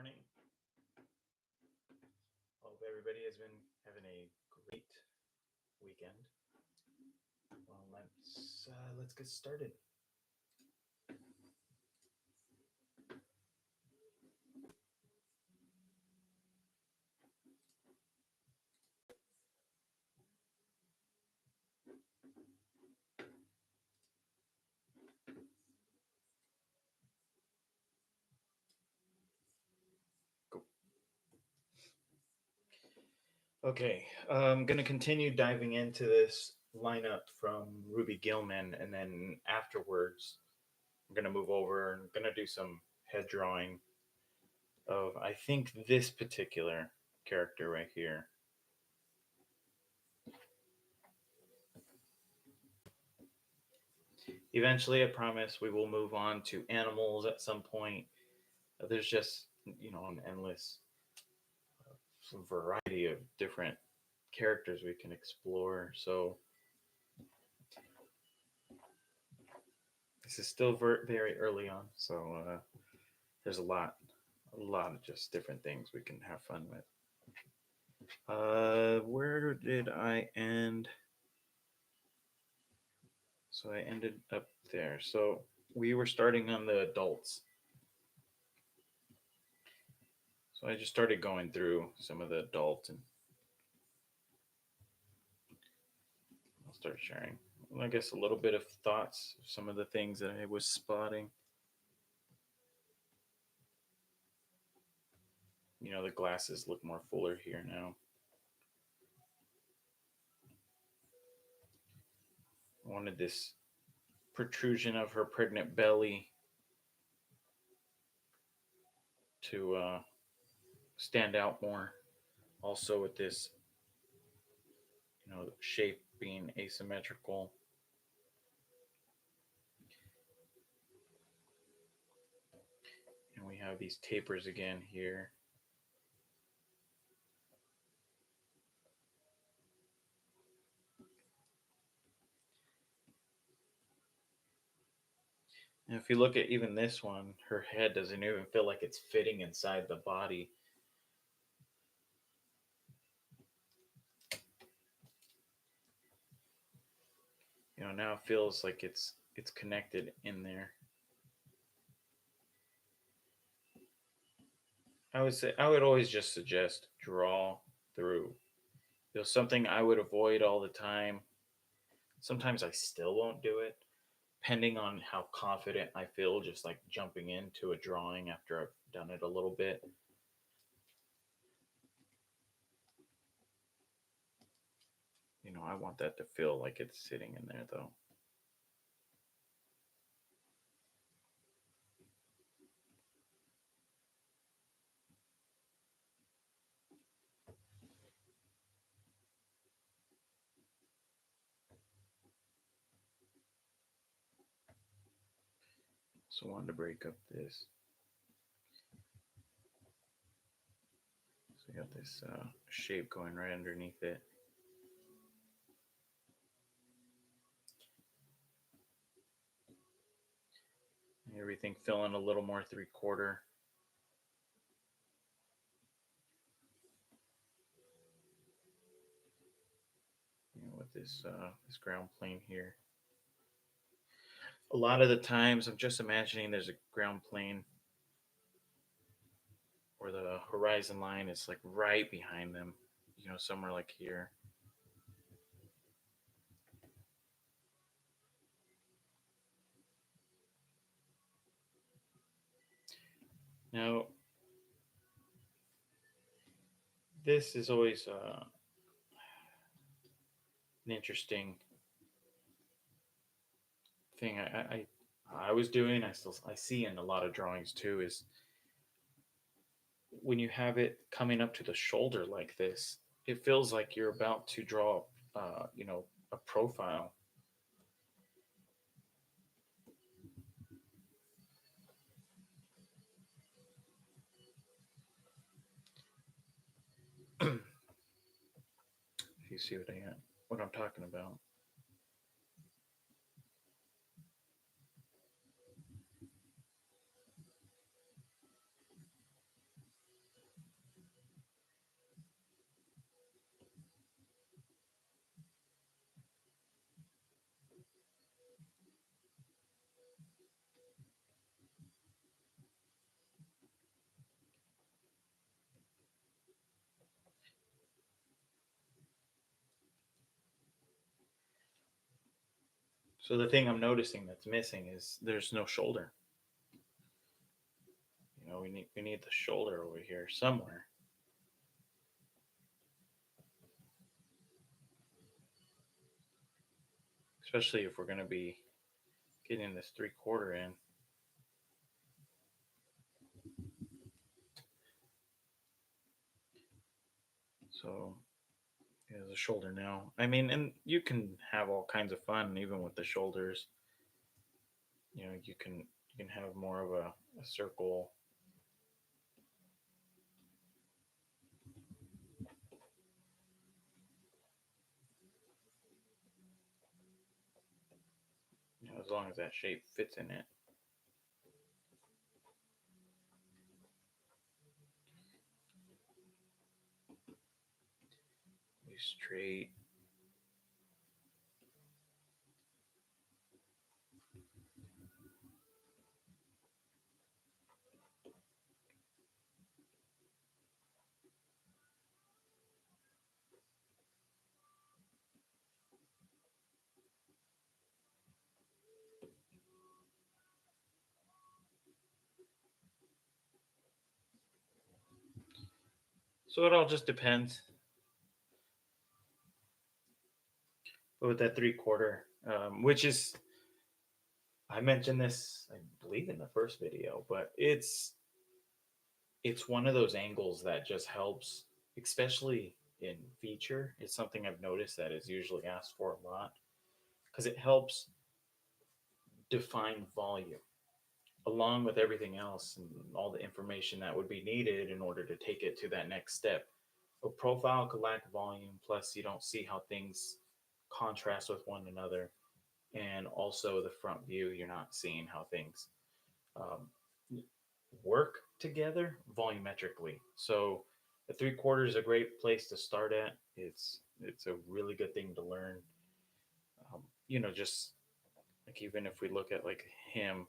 morning. Hope everybody has been having a great weekend. Well, let's get started. Cool. Okay, I'm gonna continue diving into this lineup from Ruby Gillman, and then afterwards, I'm gonna move over and gonna do some head drawing of I think this particular character right here. Eventually, I promise we will move on to animals at some point. There's just an endless variety of different characters we can explore. So this is still very early on. So there's a lot of just different things we can have fun with. Where did I end? So I ended up there. So we were starting on the adults. So I just started going through some of the adults, and I'll start sharing, I guess, a little bit of thoughts of some of the things that I was spotting. The glasses look more fuller here now. I wanted this protrusion of her pregnant belly to stand out more. Also, with this, shape being asymmetrical. And we have these tapers again here. And if you look at even this one, her head doesn't even feel like it's fitting inside the body. Now it feels like it's connected in there. I would always just suggest draw through. Something I would avoid all the time. Sometimes I still won't do it, depending on how confident I feel, just like jumping into a drawing after I've done it a little bit. I want that to feel like it's sitting in there, though. So I wanted to break up this. So we got this shape going right underneath it. Everything feeling a little more 3/4. With this ground plane here. A lot of the times, I'm just imagining there's a ground plane where the horizon line is like right behind them. Somewhere like here. Now, this is always an interesting thing I was doing. I see in a lot of drawings too is when you have it coming up to the shoulder like this, it feels like you're about to draw, a profile. If you see what I'm talking about. So the thing I'm noticing that's missing is there's no shoulder. We need the shoulder over here somewhere. Especially if we're going to be getting this 3/4 in. So there's a shoulder now. I mean, and you can have all kinds of fun even with the shoulders. You can have more of a circle. As long as that shape fits in it. Be straight. So it all just depends. But with that 3/4, which is, I mentioned this, I believe, in the first video, but it's one of those angles that just helps, especially in feature. It's something I've noticed that is usually asked for a lot because it helps define volume along with everything else and all the information that would be needed in order to take it to that next step. A profile could lack volume, plus you don't see how things contrast with one another, and also the front view, you're not seeing how things um, work together volumetrically. So the 3/4 is a great place to start at. It's a really good thing to learn. Just like, even if we look at like him,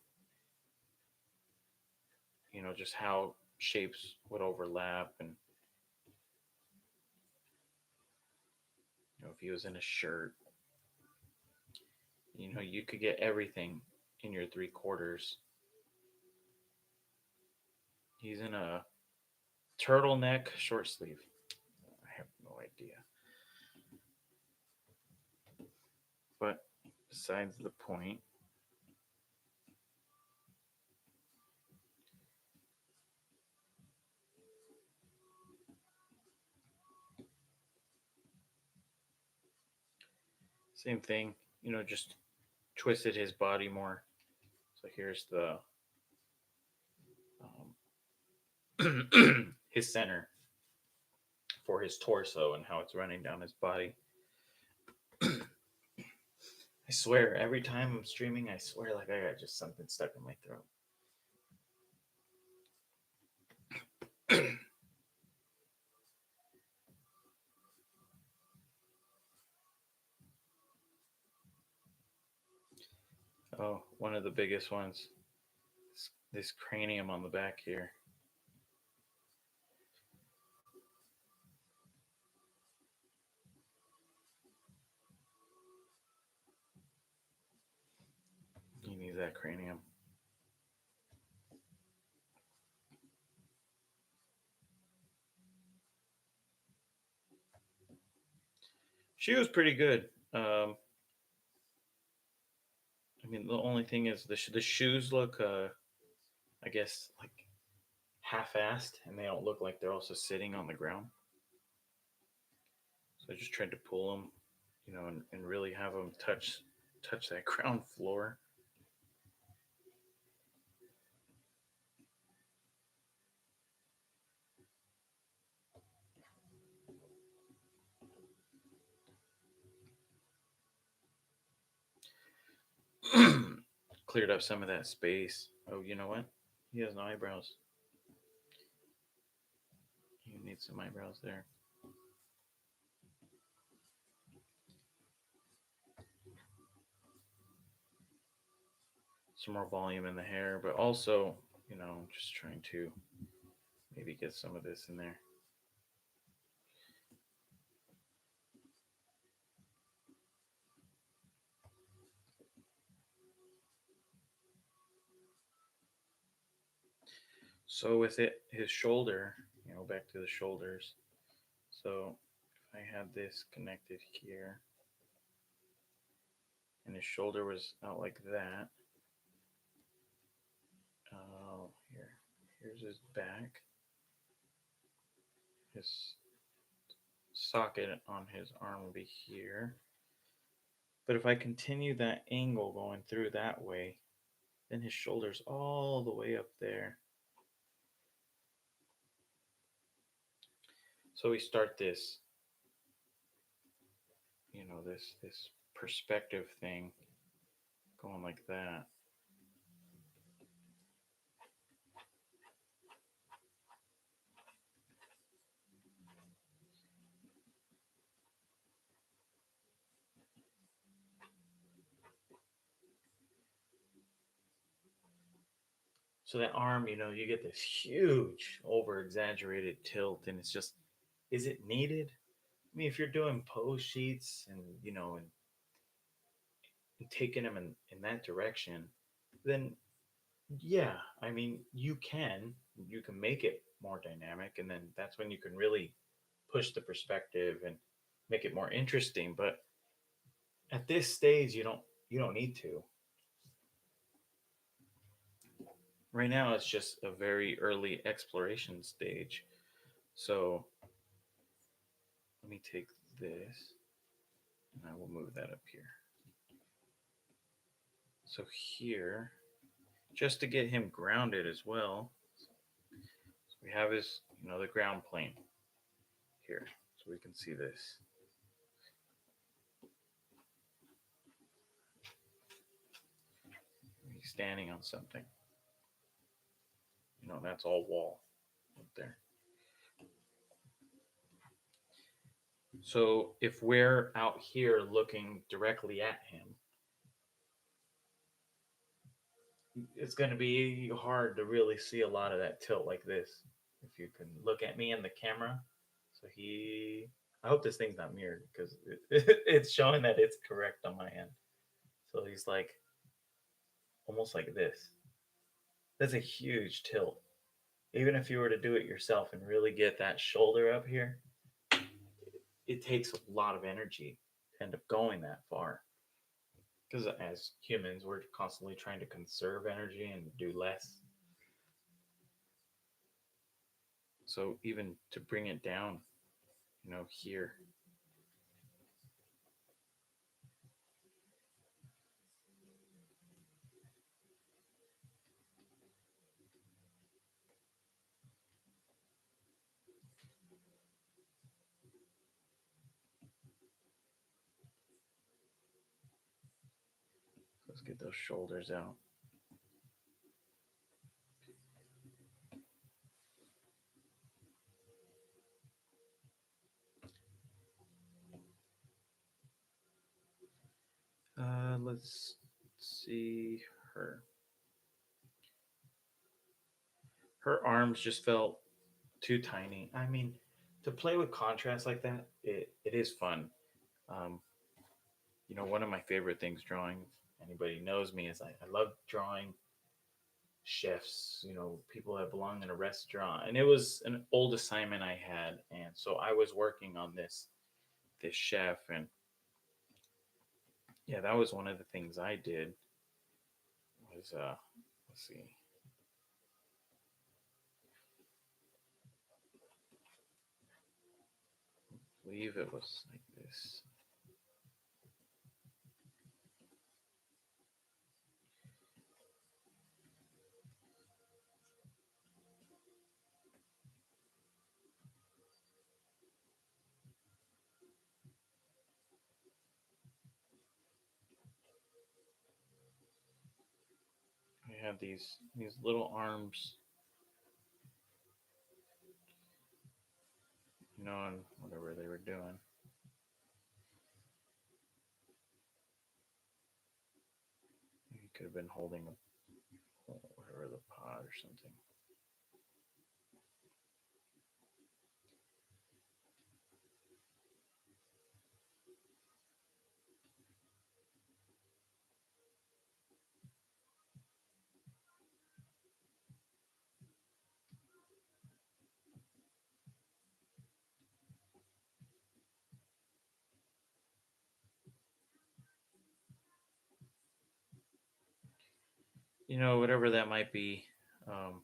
just how shapes would overlap, and if he was in a shirt, you could get everything in your 3/4. He's in a turtleneck short sleeve. I have no idea. But besides the point, same thing, just twisted his body more. So here's the his center for his torso and how it's running down his body. I swear, every time I'm streaming, I swear like I got just something stuck in my throat. Oh, one of the biggest ones. This cranium on the back here. He needs that cranium. She was pretty good. I mean, the only thing is the shoes look, I guess, like half-assed, and they don't look like they're also sitting on the ground. So I just tried to pull them, and really have them touch that ground floor. Cleared up some of that space. Oh, you know what? He has no eyebrows. You need some eyebrows there. Some more volume in the hair, but also, just trying to maybe get some of this in there. So with it, his shoulder, back to the shoulders. So if I had this connected here, and his shoulder was out like that. Oh, here's his back. His socket on his arm will be here. But if I continue that angle going through that way, then his shoulder's all the way up there. So we start this, this perspective thing going like that. So that arm, you get this huge, over exaggerated tilt, and it's just, is it needed? I mean, if you're doing pose sheets and, and taking them in that direction, then yeah, I mean, you can make it more dynamic, and then that's when you can really push the perspective and make it more interesting. But at this stage, you don't need to. Right now, it's just a very early exploration stage. So let me take this, and I will move that up here. So here, just to get him grounded as well, so we have his, the ground plane here, so we can see this. He's standing on something. That's all wall up there. So if we're out here looking directly at him, it's going to be hard to really see a lot of that tilt like this. If you can look at me in the camera, so I hope this thing's not mirrored because it's showing that it's correct on my end. So he's like almost like this. That's a huge tilt. Even if you were to do it yourself and really get that shoulder up here, it takes a lot of energy to end up going that far. Because as humans, we're constantly trying to conserve energy and do less. So even to bring it down, here. Let's get those shoulders out. Let's see her. Her arms just felt too tiny. I mean, to play with contrast like that, it is fun. Um, one of my favorite things drawing, anybody knows me, is I love drawing chefs, people that belong in a restaurant. And it was an old assignment I had. And so I was working on this chef. And yeah, that was one of the things I did was, let's see. I believe it was like this. I had these little arms, and whatever they were doing. He could have been holding whatever the pod or something. whatever that might be. Um,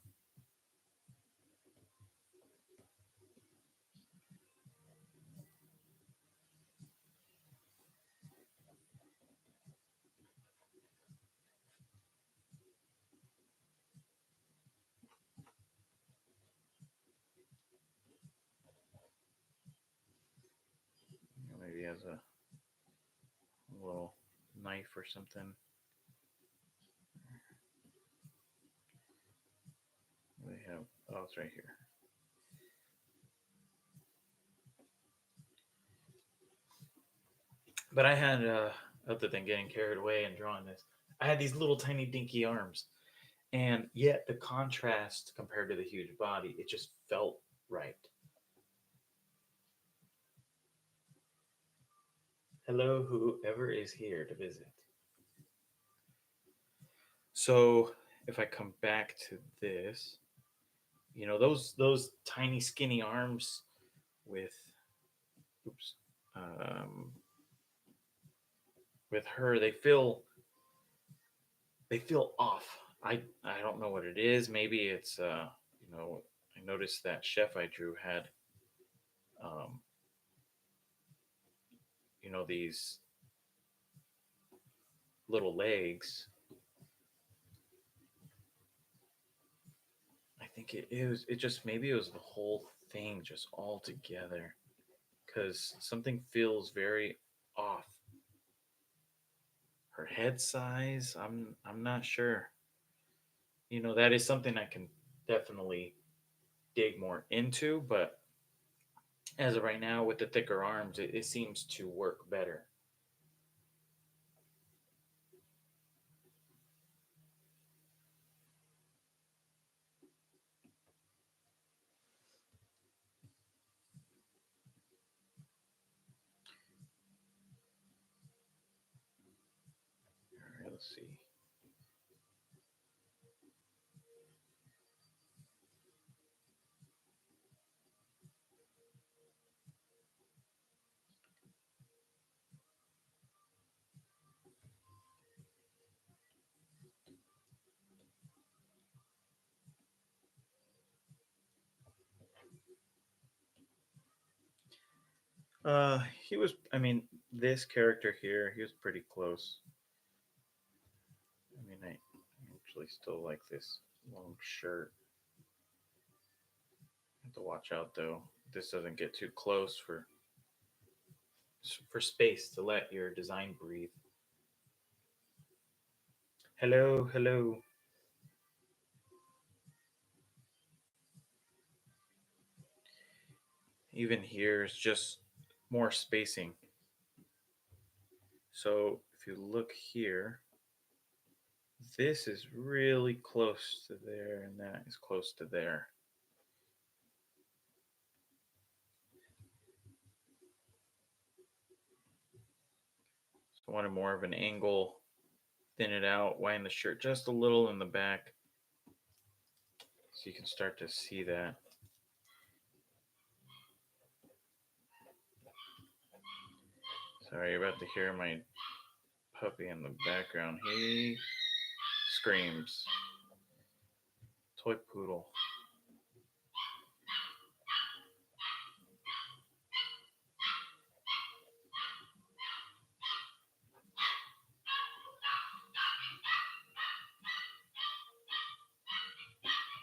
maybe as a little knife or something. They have, oh, it's right here. But I had, other than getting carried away and drawing this, I had these little tiny dinky arms, and yet the contrast compared to the huge body, it just felt right. Hello, whoever is here to visit. So if I come back to this, those tiny skinny arms with, oops, um, with her, they feel off. I don't know what it is. Maybe it's, I noticed that chef I drew had, um, these little legs. I think it just, maybe it was the whole thing just all together, because something feels very off. Her head size, I'm not sure. That is something I can definitely dig more into, but as of right now, with the thicker arms, it seems to work better. All right, let's see. He was. I mean, this character here, he was pretty close. I mean, I actually still like this long shirt. Have to watch out though. This doesn't get too close for space to let your design breathe. Hello, hello. Even here is just more spacing. So if you look here, this is really close to there, and that is close to there. So I wanted more of an angle, thin it out, widen the shirt just a little in the back, so you can start to see that. Sorry, you're about to hear my puppy in the background. He screams. Toy poodle.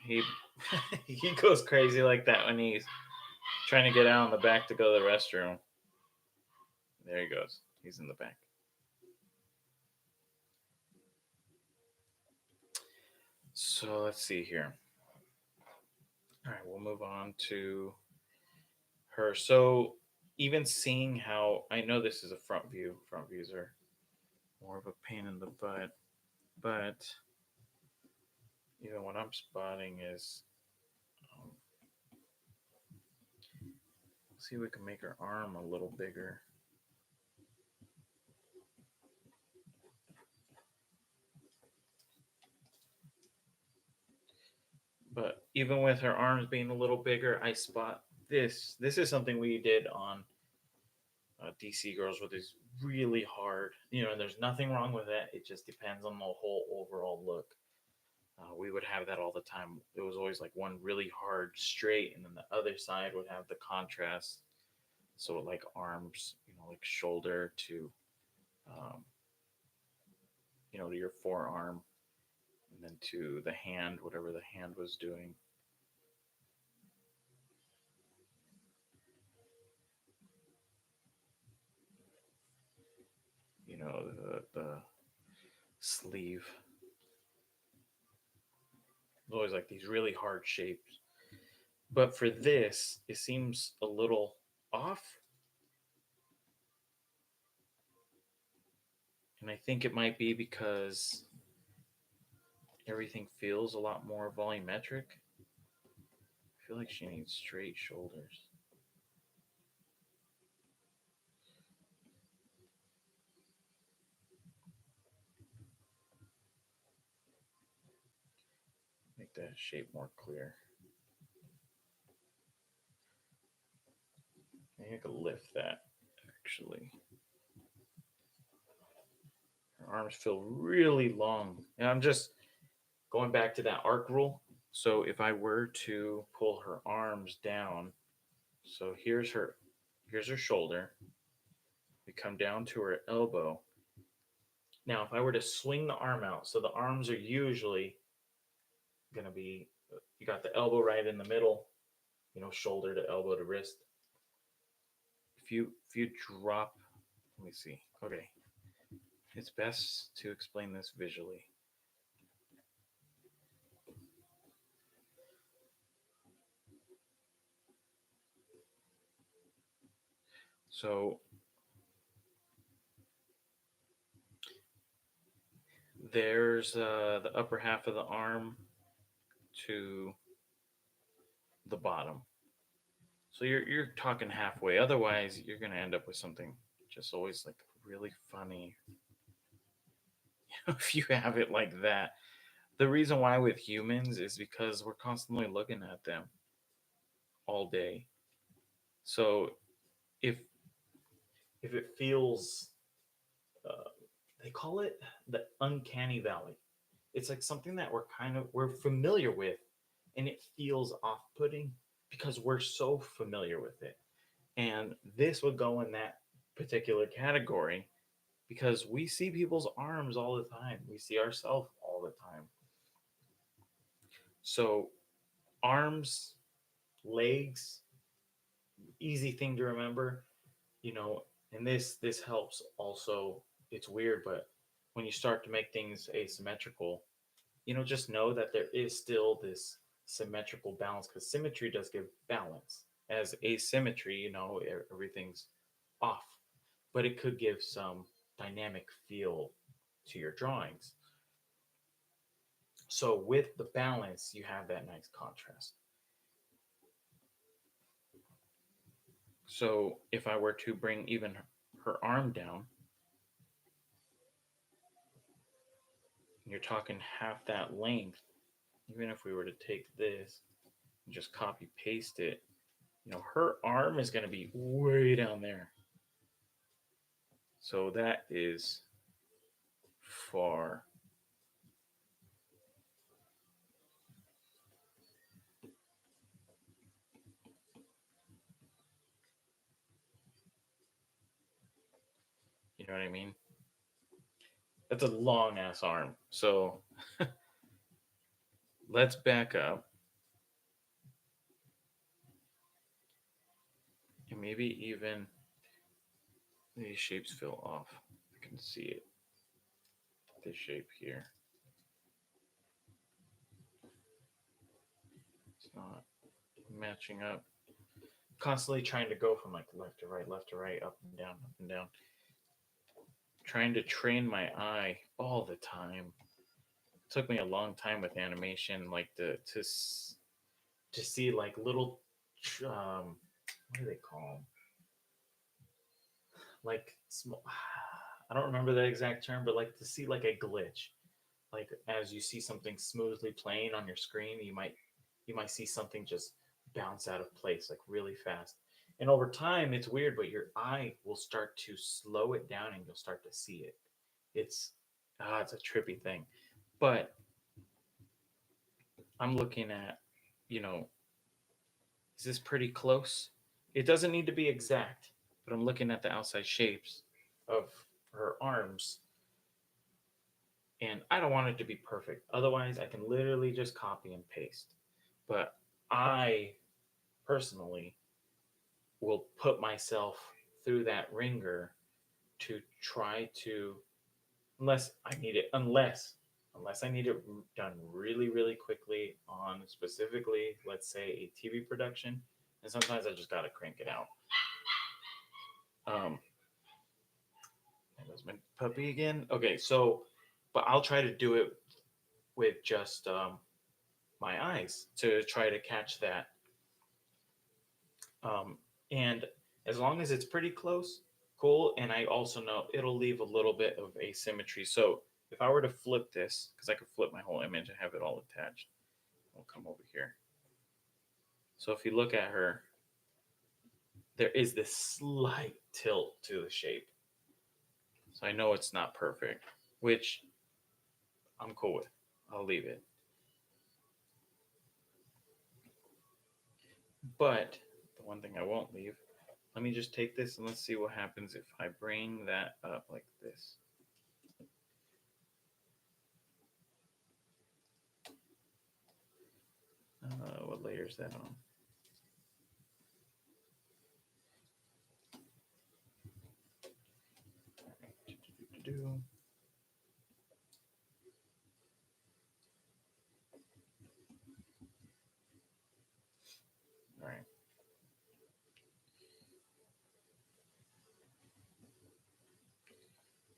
He he goes crazy like that when he's trying to get out in the back to go to the restroom. There he goes. He's in the back. So let's see here. All right, we'll move on to her. So even seeing how, I know this is a front views are more of a pain in the butt, but even what I'm spotting is, um, see if we can make her arm a little bigger. But even with her arms being a little bigger, I spot this. This is something we did on, DC Girls, with is really hard. And there's nothing wrong with that. It just depends on the whole overall look. We would have that all the time. It was always like one really hard straight, and then the other side would have the contrast. So like arms, like shoulder to, um, to your forearm, and then to the hand, whatever the hand was doing. The sleeve. It's always like these really hard shapes. But for this, it seems a little off. And I think it might be because everything feels a lot more volumetric. I feel like she needs straight shoulders. Make that shape more clear. Maybe I could lift that actually. Her arms feel really long. And I'm just going back to that arc rule. So if I were to pull her arms down, so here's her shoulder. We come down to her elbow. Now, if I were to swing the arm out, so the arms are usually going to be, you got the elbow right in the middle, shoulder to elbow to wrist. If you drop, let me see. Okay, it's best to explain this visually. So there's the upper half of the arm to the bottom. So you're talking halfway. Otherwise, you're gonna end up with something just always like really funny if you have it like that. The reason why with humans is because we're constantly looking at them all day. So if if it feels, uh, they call it the uncanny valley. It's like something that we're familiar with, and it feels off-putting because we're so familiar with it. And this would go in that particular category because we see people's arms all the time. We see ourselves all the time. So arms, legs, easy thing to remember, you know, and this helps also. It's weird, but when you start to make things asymmetrical, just know that there is still this symmetrical balance because symmetry does give balance. As asymmetry, everything's off, but it could give some dynamic feel to your drawings. So with the balance, you have that nice contrast. So if I were to bring even her arm down, you're talking half that length. Even if we were to take this and just copy paste it, her arm is going to be way down there. So that is far. You know what I mean? That's a long ass arm. So let's back up and maybe even these shapes feel off. I can see it. This shape here. It's not matching up. Constantly trying to go from like left to right, up and down, up and down. Trying to train my eye all the time. It took me a long time with animation, like to see like little, what do they call them? Like small. I don't remember the exact term, but like to see like a glitch, like as you see something smoothly playing on your screen, you might see something just bounce out of place like really fast. And over time, it's weird, but your eye will start to slow it down, and you'll start to see it. It's it's a trippy thing, but I'm looking at, you know, is this pretty close? It doesn't need to be exact, but I'm looking at the outside shapes of her arms, and I don't want it to be perfect. Otherwise, I can literally just copy and paste. But I personally will put myself through that ringer to try to, unless I need it done really really quickly on specifically, let's say, a TV production, and sometimes I just gotta crank it out. There goes my puppy again. Okay, so but I'll try to do it with just my eyes to try to catch that. Um, and as long as it's pretty close, cool. And I also know it'll leave a little bit of asymmetry. So if I were to flip this, because I could flip my whole image and have it all attached, we'll come over here. So if you look at her, there is this slight tilt to the shape. So I know it's not perfect, which I'm cool with. I'll leave it. But the one thing I won't leave, let me just take this and let's see what happens if I bring that up like this. What layer is that on? All right.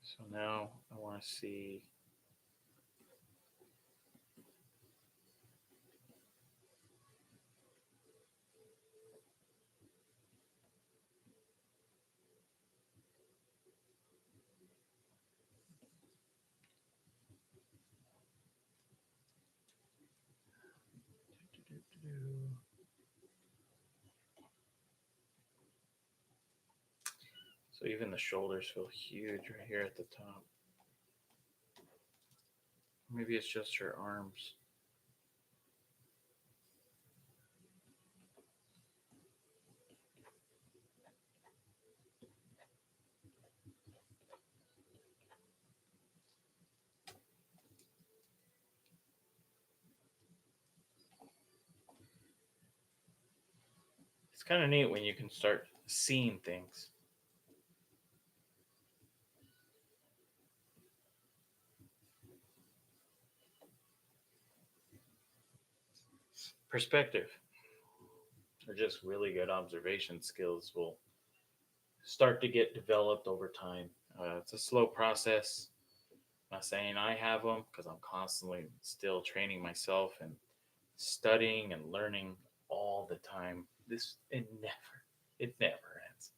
So now I want to see. So even the shoulders feel huge right here at the top. Maybe it's just her arms. It's kind of neat when you can start seeing things. Perspective or just really good observation skills will start to get developed over time. It's a slow process. I'm not saying I have them because I'm constantly still training myself and studying and learning all the time. It never ends.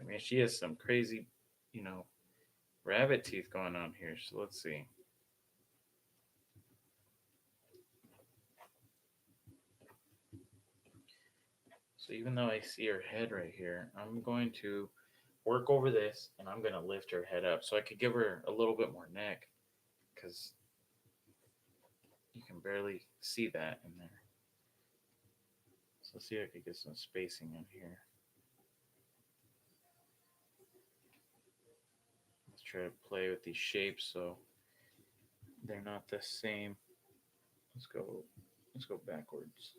I mean, she has some crazy, you know, rabbit teeth going on here. So let's see. So even though I see her head right here, I'm going to work over this and I'm going to lift her head up so I could give her a little bit more neck because you can barely see that in there. So let's see if I could get some spacing in here. Let's try to play with these shapes so they're not the same. Let's go backwards.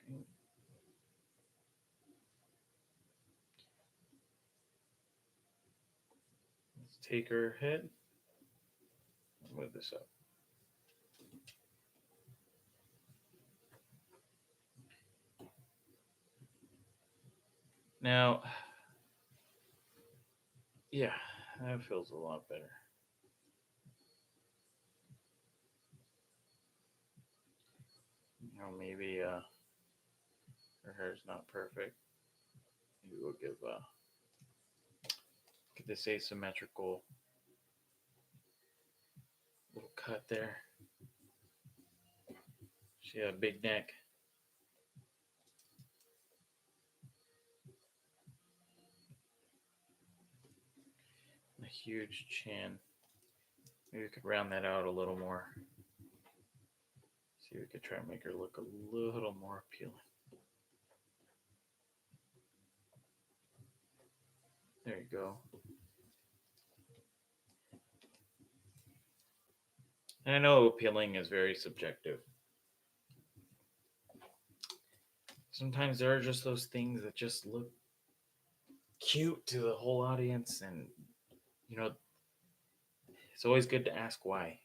Okay. Let's take her head and move this up. Now, yeah, that feels a lot better. Maybe her hair's not perfect. Maybe we'll give this asymmetrical cut there. She had a big neck. A huge chin. Maybe we could round that out a little more. See if we could try and make her look a little more appealing. There you go. And I know appealing is very subjective. Sometimes there are just those things that just look cute to the whole audience, and you know, it's always good to ask why.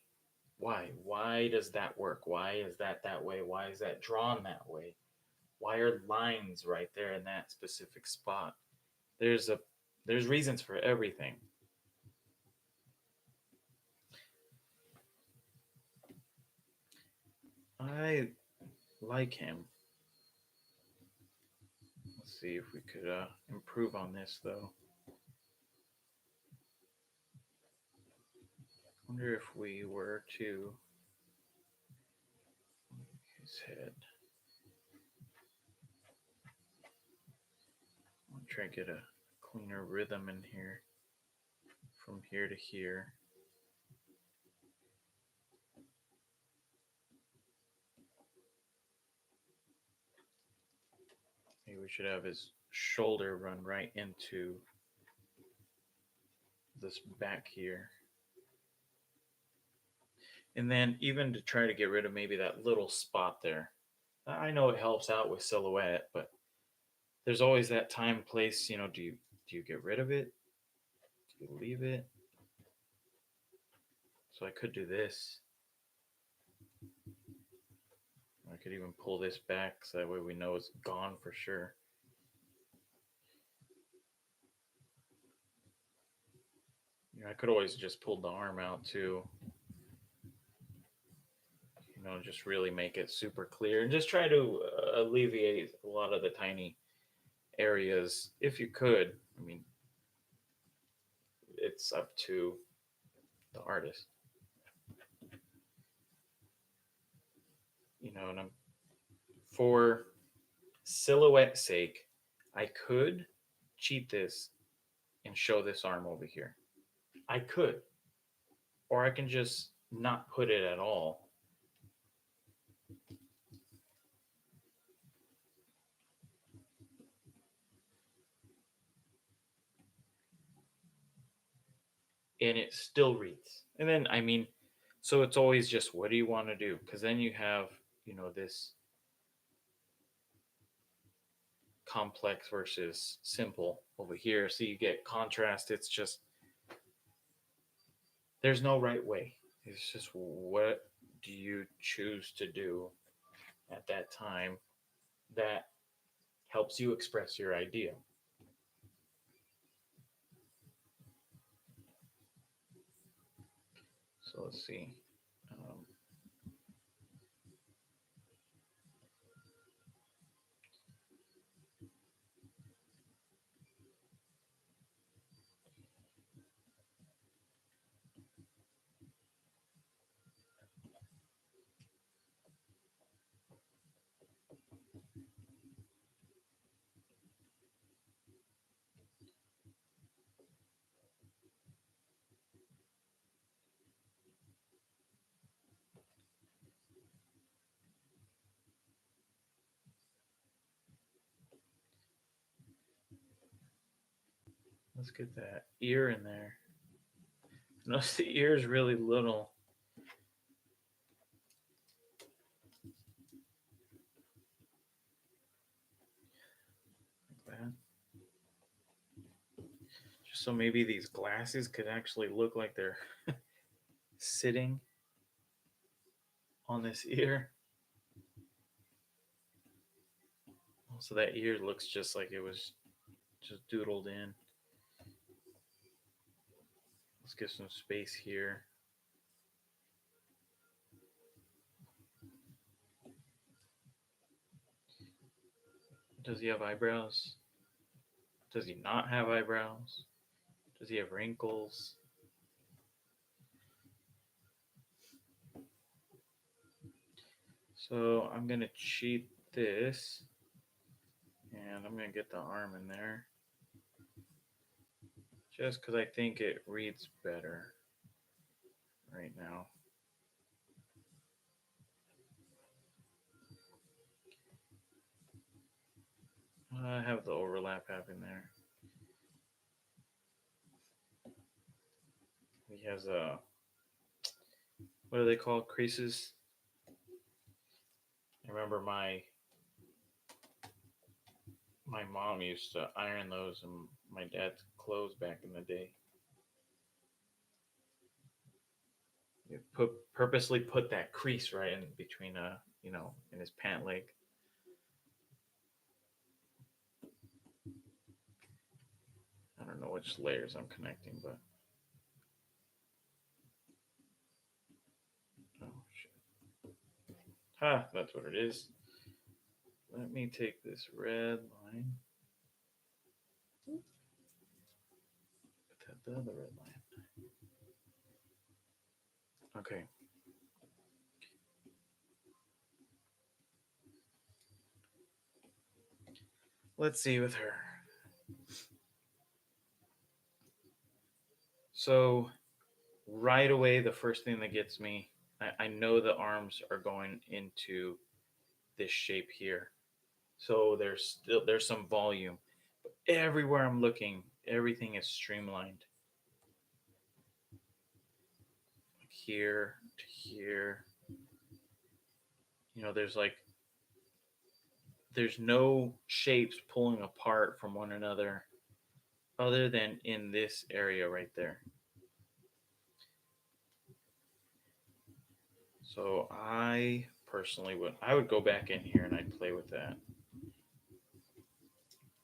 Why does that work? Why is that way? Why is that drawn that way? Why are lines right there in that specific spot? There's a there's reasons for everything. I like him. Let's see if we could improve on this though. Wonder if we were to his head. I'll try to get a cleaner rhythm in here from here to here. Maybe we should have his shoulder run right into this back here. And then even to try to get rid of maybe that little spot there. I know it helps out with silhouette, but there's always that time place, do you get rid of it? Do you leave it? So I could do this. I could even pull this back so that way we know it's gone for sure. I could always just pull the arm out too. Just really make it super clear and just try to alleviate a lot of the tiny areas if you could. I mean, it's up to the artist. And for silhouette sake, I could cheat this and show this arm over here. I could. Or I can just not put it at all. And it still reads. And then, so it's always just, what do you want to do? Because then you have, this complex versus simple over here. So you get contrast. It's just, there's no right way. It's just, what do you choose to do at that time that helps you express your idea? So let's see. Let's get that ear in there. Notice the ear is really little. Like that. Just so maybe these glasses could actually look like they're sitting on this ear. So that ear looks just like it was just doodled in. Let's get some space here. Does he have eyebrows? Does he not have eyebrows? Does he have wrinkles? So I'm going to cheat this, and I'm going to get the arm in there just because I think it reads better right now. I have the overlap happening there. He has a, what do they call creases? I remember my mom used to iron those in my dad's clothes back in the day. You purposely put that crease right in between in his pant leg. I don't know which layers I'm connecting, but oh shit. That's what it is. Let me take this red line. Put that the other red line. Okay. Let's see with her. So right away, the first thing that gets me, I know the arms are going into this shape here. So there's some volume. But everywhere I'm looking, everything is streamlined. Like here to here. There's there's no shapes pulling apart from one another other than in this area right there. So I personally would go back in here and I'd play with that.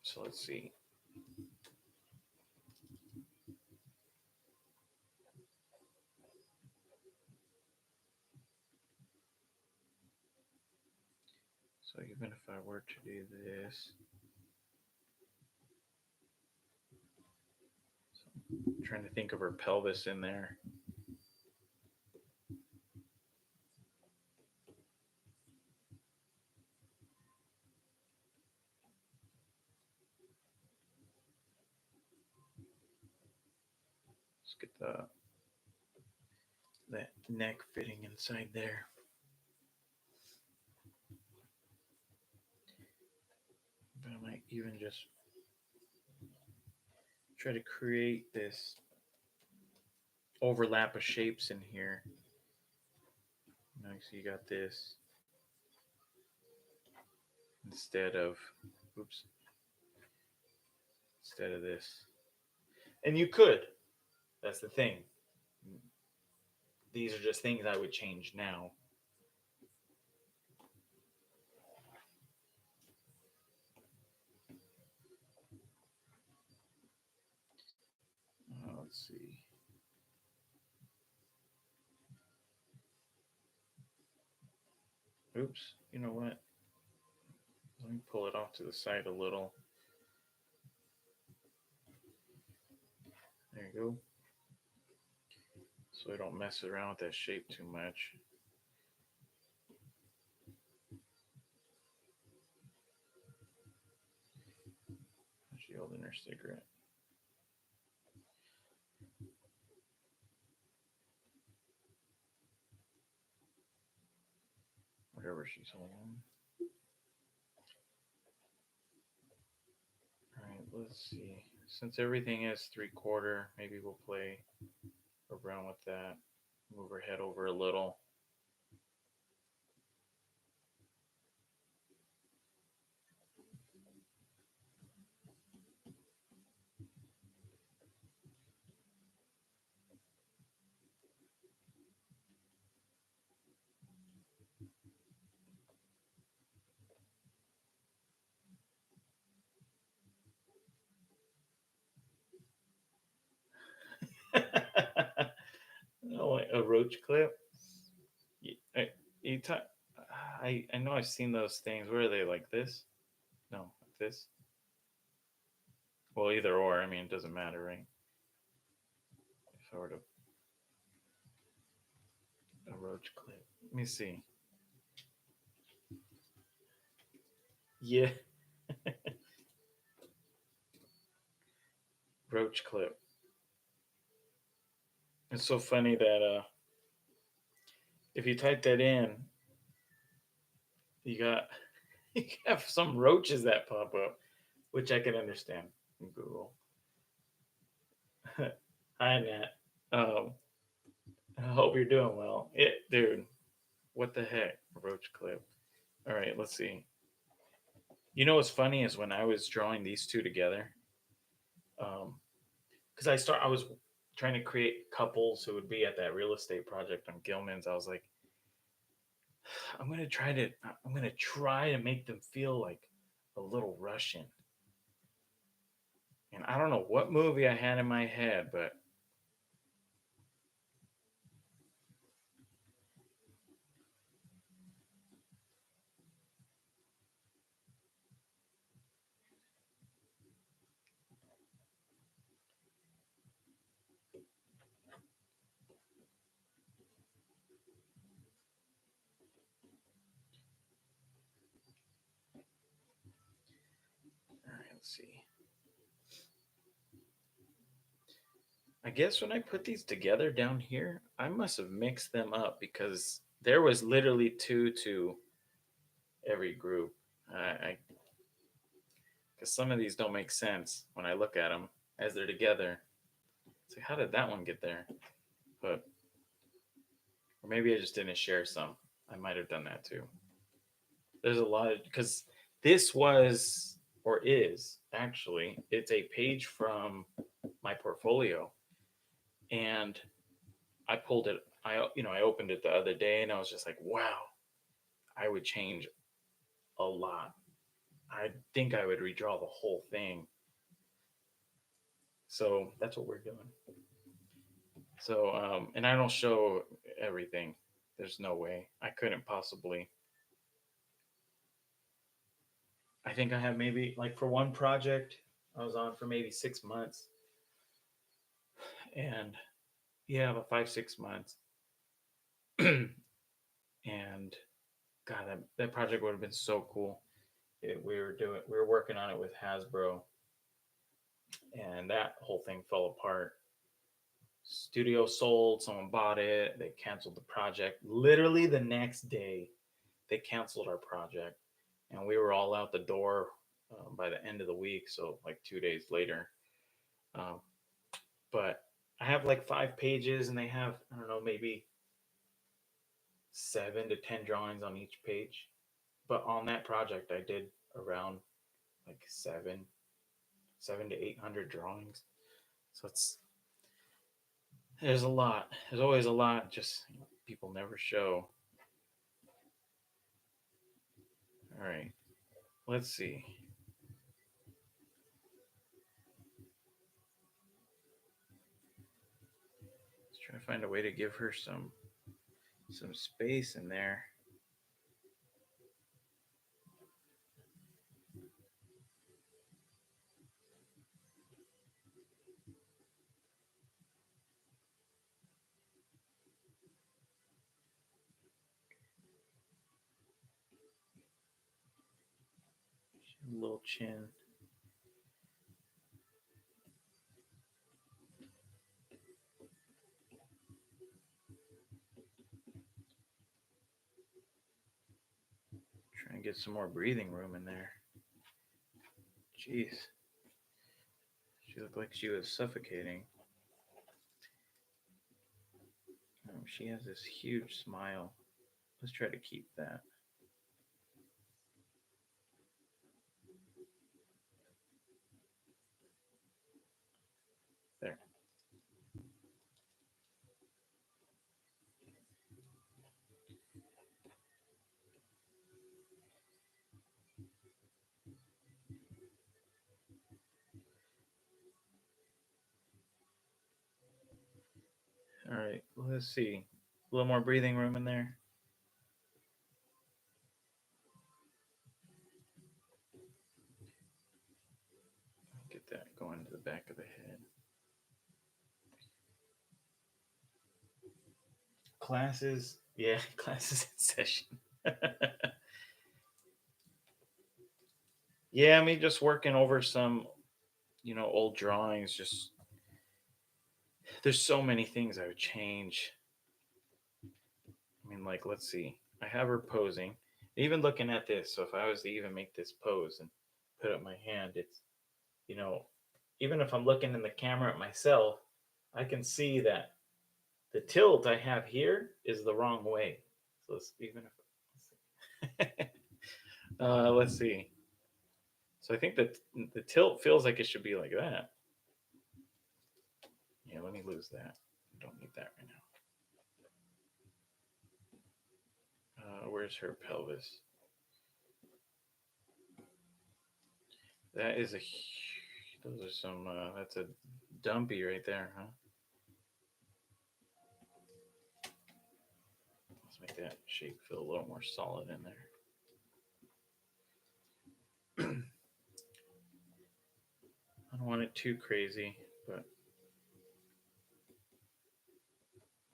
So let's see. So even if I were to do this, so I'm trying to think of her pelvis in there. Let's get that neck fitting inside there. But I might even just try to create this overlap of shapes in here. So you got this instead of, oops, instead of this. And you could. That's the thing. These are just things I would change now. Let's see. Oops. You know what? Let me pull it off to the side a little. There you go. So I don't mess around with that shape too much. She's holding her cigarette. Whatever she's holding. All right, let's see. Since everything is 3/4, maybe we'll play around with that. Move her head over a little. Oh, a roach clip. You talk, I know I've seen those things. Where are they, like this? No, like this. Well, either or. I mean, it doesn't matter, right? If I were to a roach clip. Let me see. Yeah, roach clip. It's so funny that if you type that in, you got you have some roaches that pop up, which I can understand in Google. Hi, Nat. Um, I hope you're doing well. Dude, what the heck? Roach clip. All right, let's see. You know what's funny is when I was drawing these two together, because I was trying to create couples who would be at that real estate project on Gillman's. I was like, I'm gonna try to make them feel like a little Russian. And I don't know what movie I had in my head, but all right, let's see. I guess when I put these together down here, I must have mixed them up because there was literally two to every group. I because some of these don't make sense when I look at them as they're together. It's like, how did that one get there? But or maybe I just didn't share some. I might have done that too. There's a lot of because this was or is actually it's a page from my portfolio, and I pulled it. I opened it the other day, and I was just like, wow, I would change a lot. I think I would redraw the whole thing. So that's what we're doing. So, and I don't show everything. There's no way I couldn't possibly. I think I have maybe like for one project I was on for maybe 6 months, and yeah, about 5 6 months, and God, that project would have been so cool. We were working on it with Hasbro, and that whole thing fell apart. Studio sold, someone bought it, they canceled the project. Literally the next day, they canceled our project, and we were all out the door by the end of the week. So like 2 days later, um, but I have like 5 pages, and they have I don't know maybe 7 to 10 drawings on each page. But on that project, I did around like 7 to 800 drawings. So there's a lot. There's always a lot. Just people never show. All right, let's see. Let's try to find a way to give her some space in there. A little chin. Try and get some more breathing room in there. Jeez. She looked like she was suffocating. She has this huge smile. Let's try to keep that. There. All right. Let's see. A little more breathing room in there. Get that going to the back of the head. Classes. Yeah, classes in session. Yeah, I mean, just working over some, old drawings. Just there's so many things I would change. I mean, like, let's see. I have her posing. Even looking at this, so if I was to even make this pose and put up my hand, it's, you know, even if I'm looking in the camera at myself, I can see that the tilt I have here is the wrong way. So even if let's see. So I think that the tilt feels like it should be like that. Yeah, let me lose that. Don't need that right now. Where's her pelvis? That is a. Those are some. That's a dumpy right there, huh? Let's make that shape feel a little more solid in there. I don't want it too crazy, but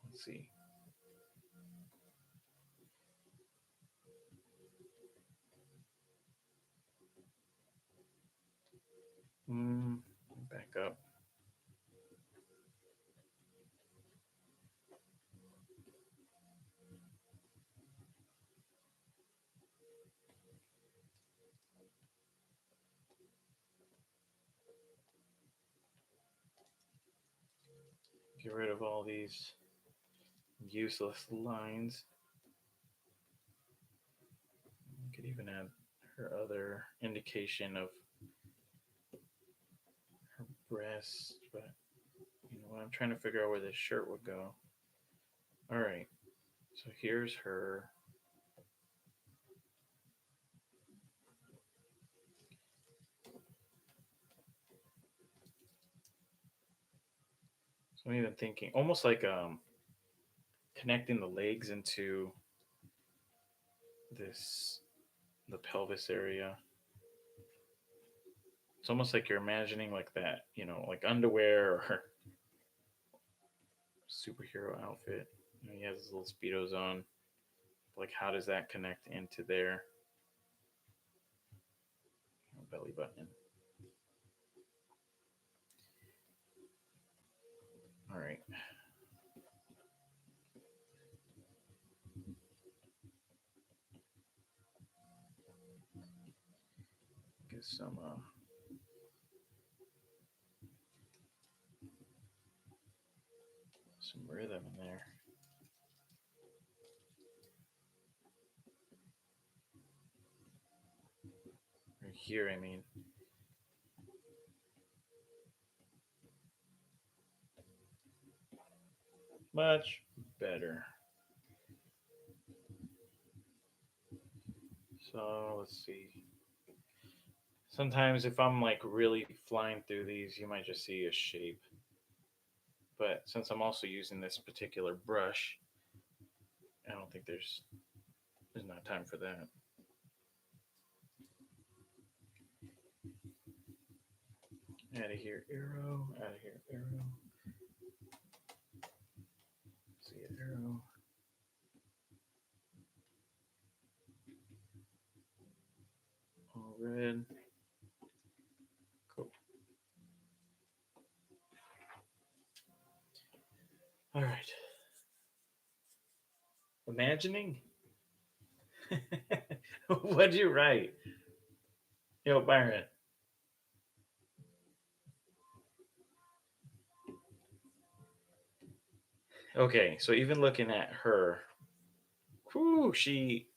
let's see. Mm, back up. Get rid of all these useless lines. You could even add her other indication of her breast, but what? I'm trying to figure out where this shirt would go. All right, so here's her. So I'm even thinking almost like connecting the legs into this the pelvis area. It's almost like you're imagining like that, like underwear or superhero outfit. He has his little speedos on. Like, how does that connect into their belly button? All right. Get some rhythm in there. Right here, I mean. Much better. So let's see. Sometimes if I'm like really flying through these, you might just see a shape. But since I'm also using this particular brush, I don't think there's not time for that. Out of here, arrow. Out of here, arrow. See an arrow. All red. Cool. All right. Imagining. What'd you write? Yo, Byron. Okay, so even looking at her, whew, she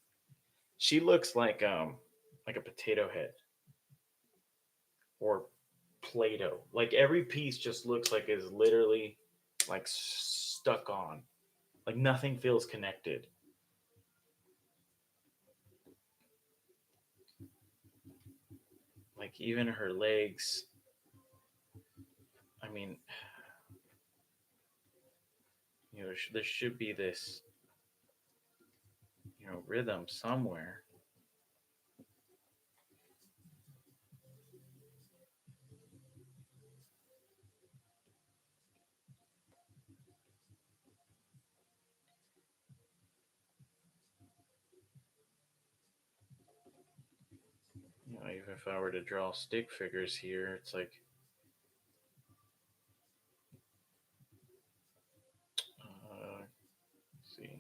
looks like a potato head or Play-Doh. Like every piece just looks like is literally like stuck on. Like nothing feels connected. Like even her legs. I mean, there should be this, rhythm somewhere. Even Even if I were to draw stick figures here, it's like, let's see.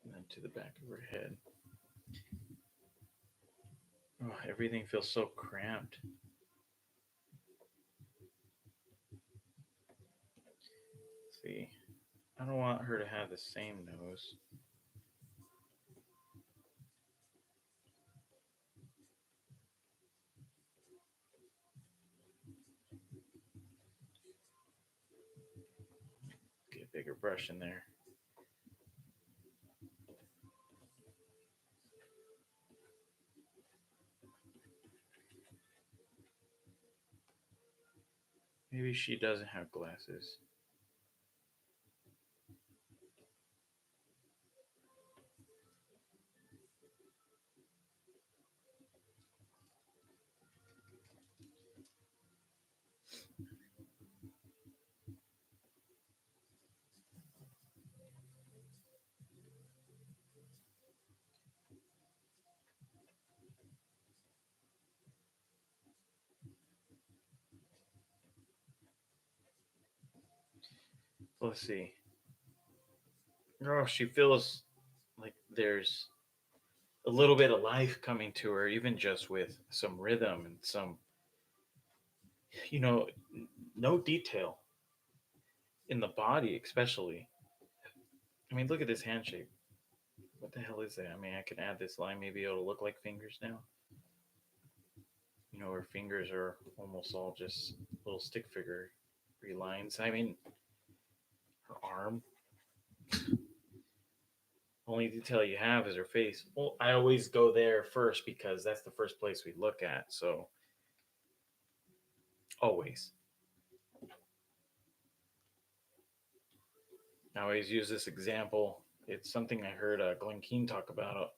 And then to the back of her head. Oh, everything feels so cramped. Let's see. I don't want her to have the same nose. Get a bigger brush in there. Maybe she doesn't have glasses. Let's see. Oh, she feels like there's a little bit of life coming to her, even just with some rhythm and some, you know, no detail in the body, especially. I mean, look at this hand shape. What the hell is that? I mean, I can add this line. Maybe it'll look like fingers now. You know, her fingers are almost all just little stick figure lines. I mean, her arm. Only detail you have is her face. Well, I always go there first because that's the first place we look at. So, always. I always use this example. It's something I heard Glenn Keane talk about.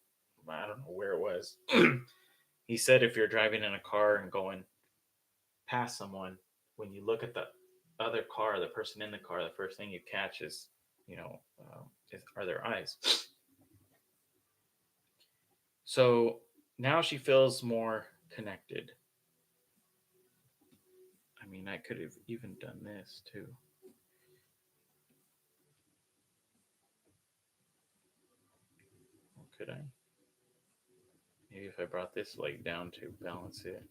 I don't know where it was. He said if you're driving in a car and going past someone, when you look at the other car, the person in the car, the first thing you catch is, you know, are their eyes. So now she feels more connected. I mean, I could have even done this too. Could I? Maybe if I brought this leg down to balance it.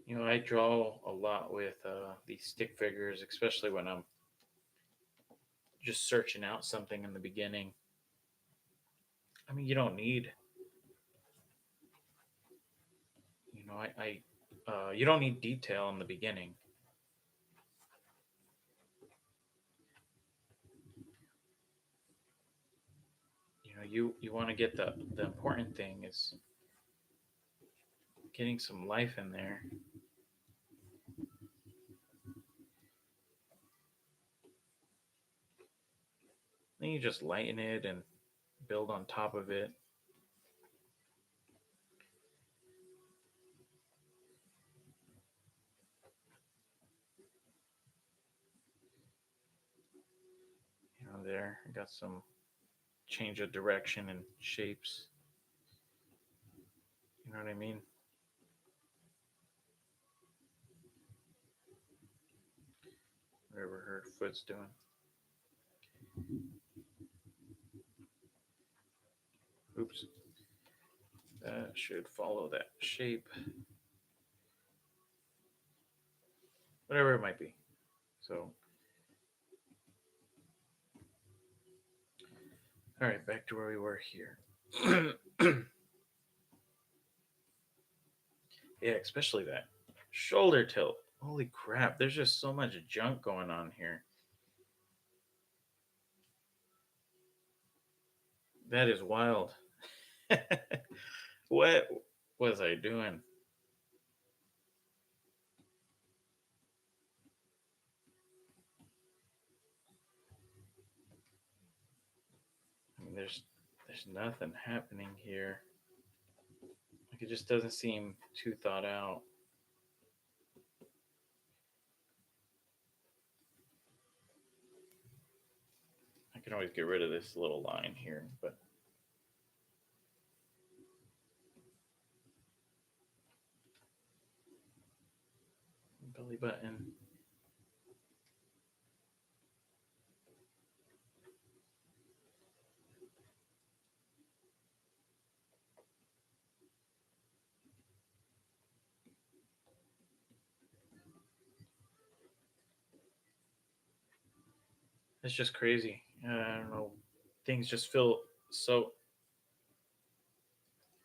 You know, I draw a lot with these stick figures, especially when I'm just searching out something in the beginning. I mean, you don't need, you know, you don't need detail in the beginning. You know, you want to get the important thing is getting some life in there. Then you just lighten it and build on top of it. You know, there I got some change of direction and shapes. You know what I mean? Whatever her foot's doing. Oops. That should follow that shape. Whatever it might be. So, all right, back to where we were here. Yeah, especially that shoulder tilt. Holy crap, there's just so much junk going on here. That is wild. What was I doing? I mean, there's the There's nothing happening here. Like it just doesn't seem too thought out. I can always get rid of this little line here, but belly button. It's just crazy. I don't know. Things just feel so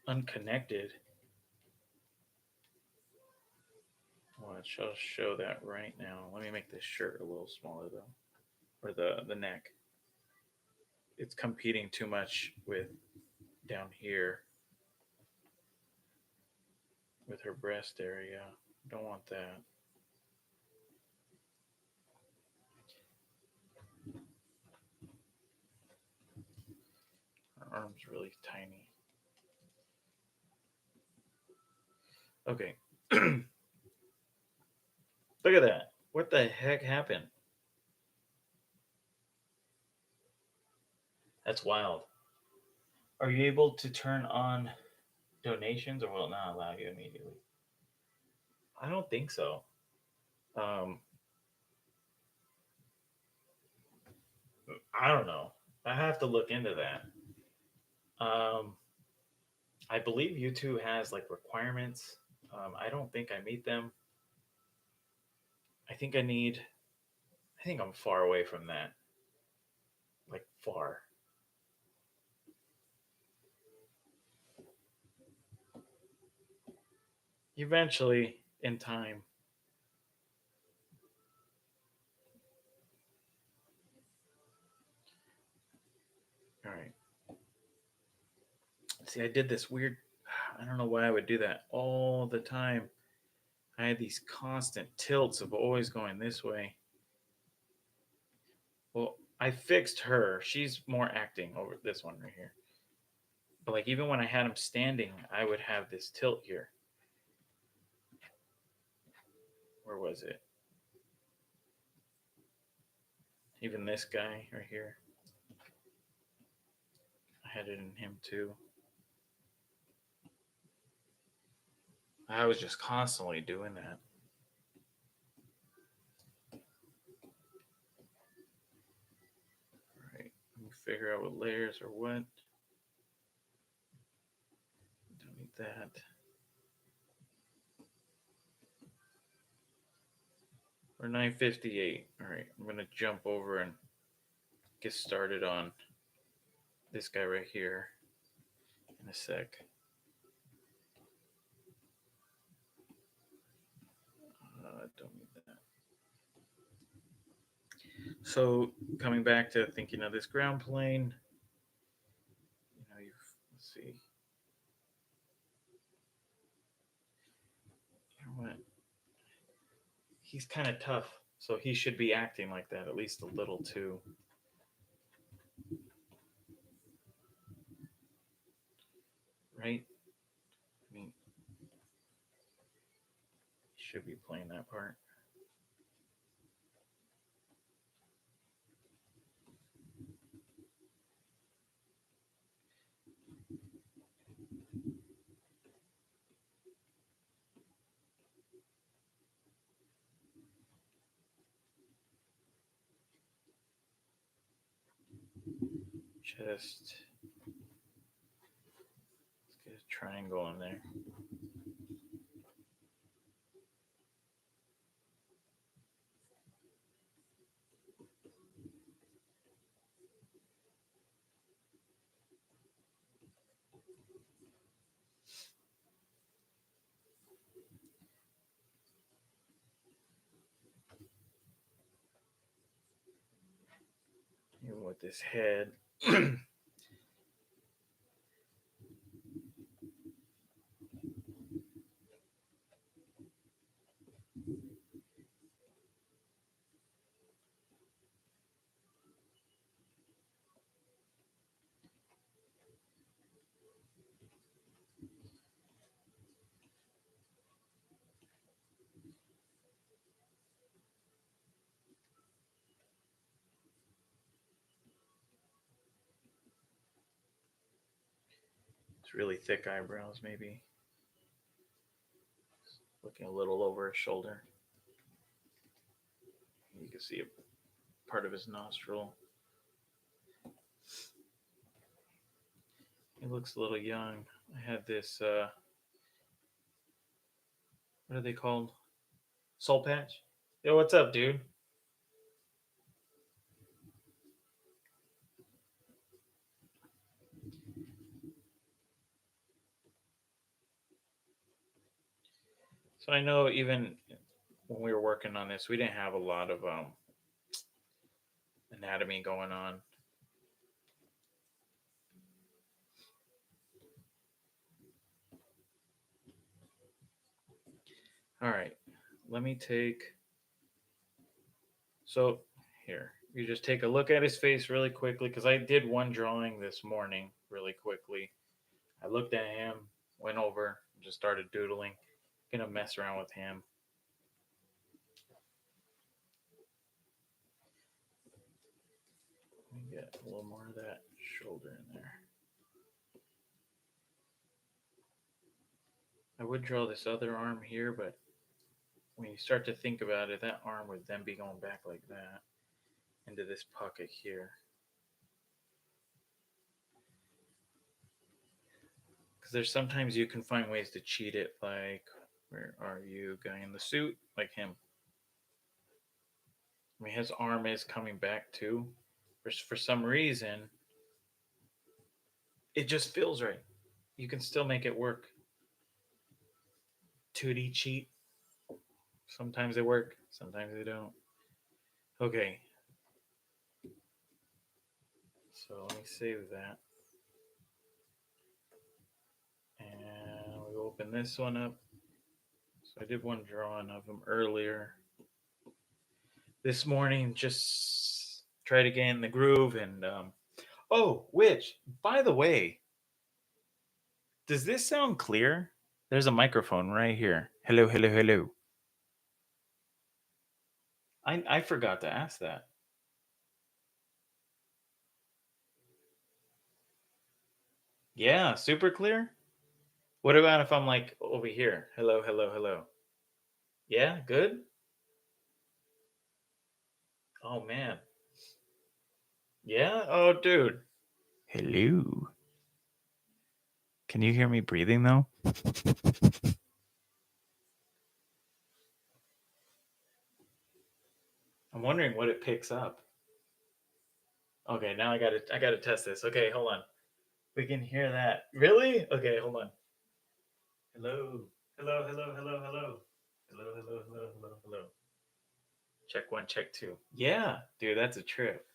unconnected. Watch, I'll show that right now. Let me make this shirt a little smaller though, or the neck. It's competing too much with down here with her breast area. Don't want that. Her arm's really tiny. Okay. Look at that. What the heck happened? That's wild. Are you able to turn on donations or will it not allow you immediately? I don't think so. Um, I don't know. I have to look into that. Um, I believe YouTube has like requirements. I don't think I meet them. I think I need. I think I'm far away from that. Like far. Eventually, in time. All right. See, I did this weird. I don't know why I would do that all the time. I had these constant tilts of always going this way. Well, I fixed her. She's more acting over this one right here. But like even when I had him standing, I would have this tilt here. Where was it? Even this guy right here. I had it in him too. I was just constantly doing that. All right. Let me figure out what layers or what. Don't need that. We're 9:58. All right. I'm going to jump over and get started on this guy right here in a sec. Don't need that. So coming back to thinking of this ground plane, let's see. You know what? He's kind of tough, so he should be acting like that at least a little too. Right? I mean, he should be playing that part. Just let's get a triangle in there. Even with this head. It's really thick eyebrows, maybe. Looking a little over his shoulder. You can see a part of his nostril. He looks a little young. I had this, what are they called? Soul patch? Yo, what's up, dude? So I know even when we were working on this, we didn't have a lot of anatomy going on. All right, let me take. So here, you just take a look at his face really quickly because I did one drawing this morning really quickly. I looked at him, went over, just started doodling. Gonna mess around with him. Let me get a little more of that shoulder in there. I would draw this other arm here, but when you start to think about it, that arm would then be going back like that into this pocket here. Because there's sometimes you can find ways to cheat it, like, where are you, guy in the suit? Like him. I mean, his arm is coming back too. For some reason, it just feels right. You can still make it work. 2D cheat. Sometimes they work, sometimes they don't. Okay. So let me save that. And we open this one up. So I did one drawing of him earlier. This morning, just try to get in the groove. And oh, which, by the way, does this sound clear? There's a microphone right here. Hello, hello, hello. I forgot to ask that. Yeah, super clear. What about if I'm like over here? Hello, hello, hello. Yeah, good. Oh man. Yeah. Oh, dude. Hello. Can you hear me breathing though? I'm wondering what it picks up. Okay, now I gotta test this. Okay, hold on. We can hear that. Really? Okay, hold on. Hello. Hello, hello, hello, hello. Hello, hello, hello, hello, hello. Check one, check two. Yeah, dude, that's a trip.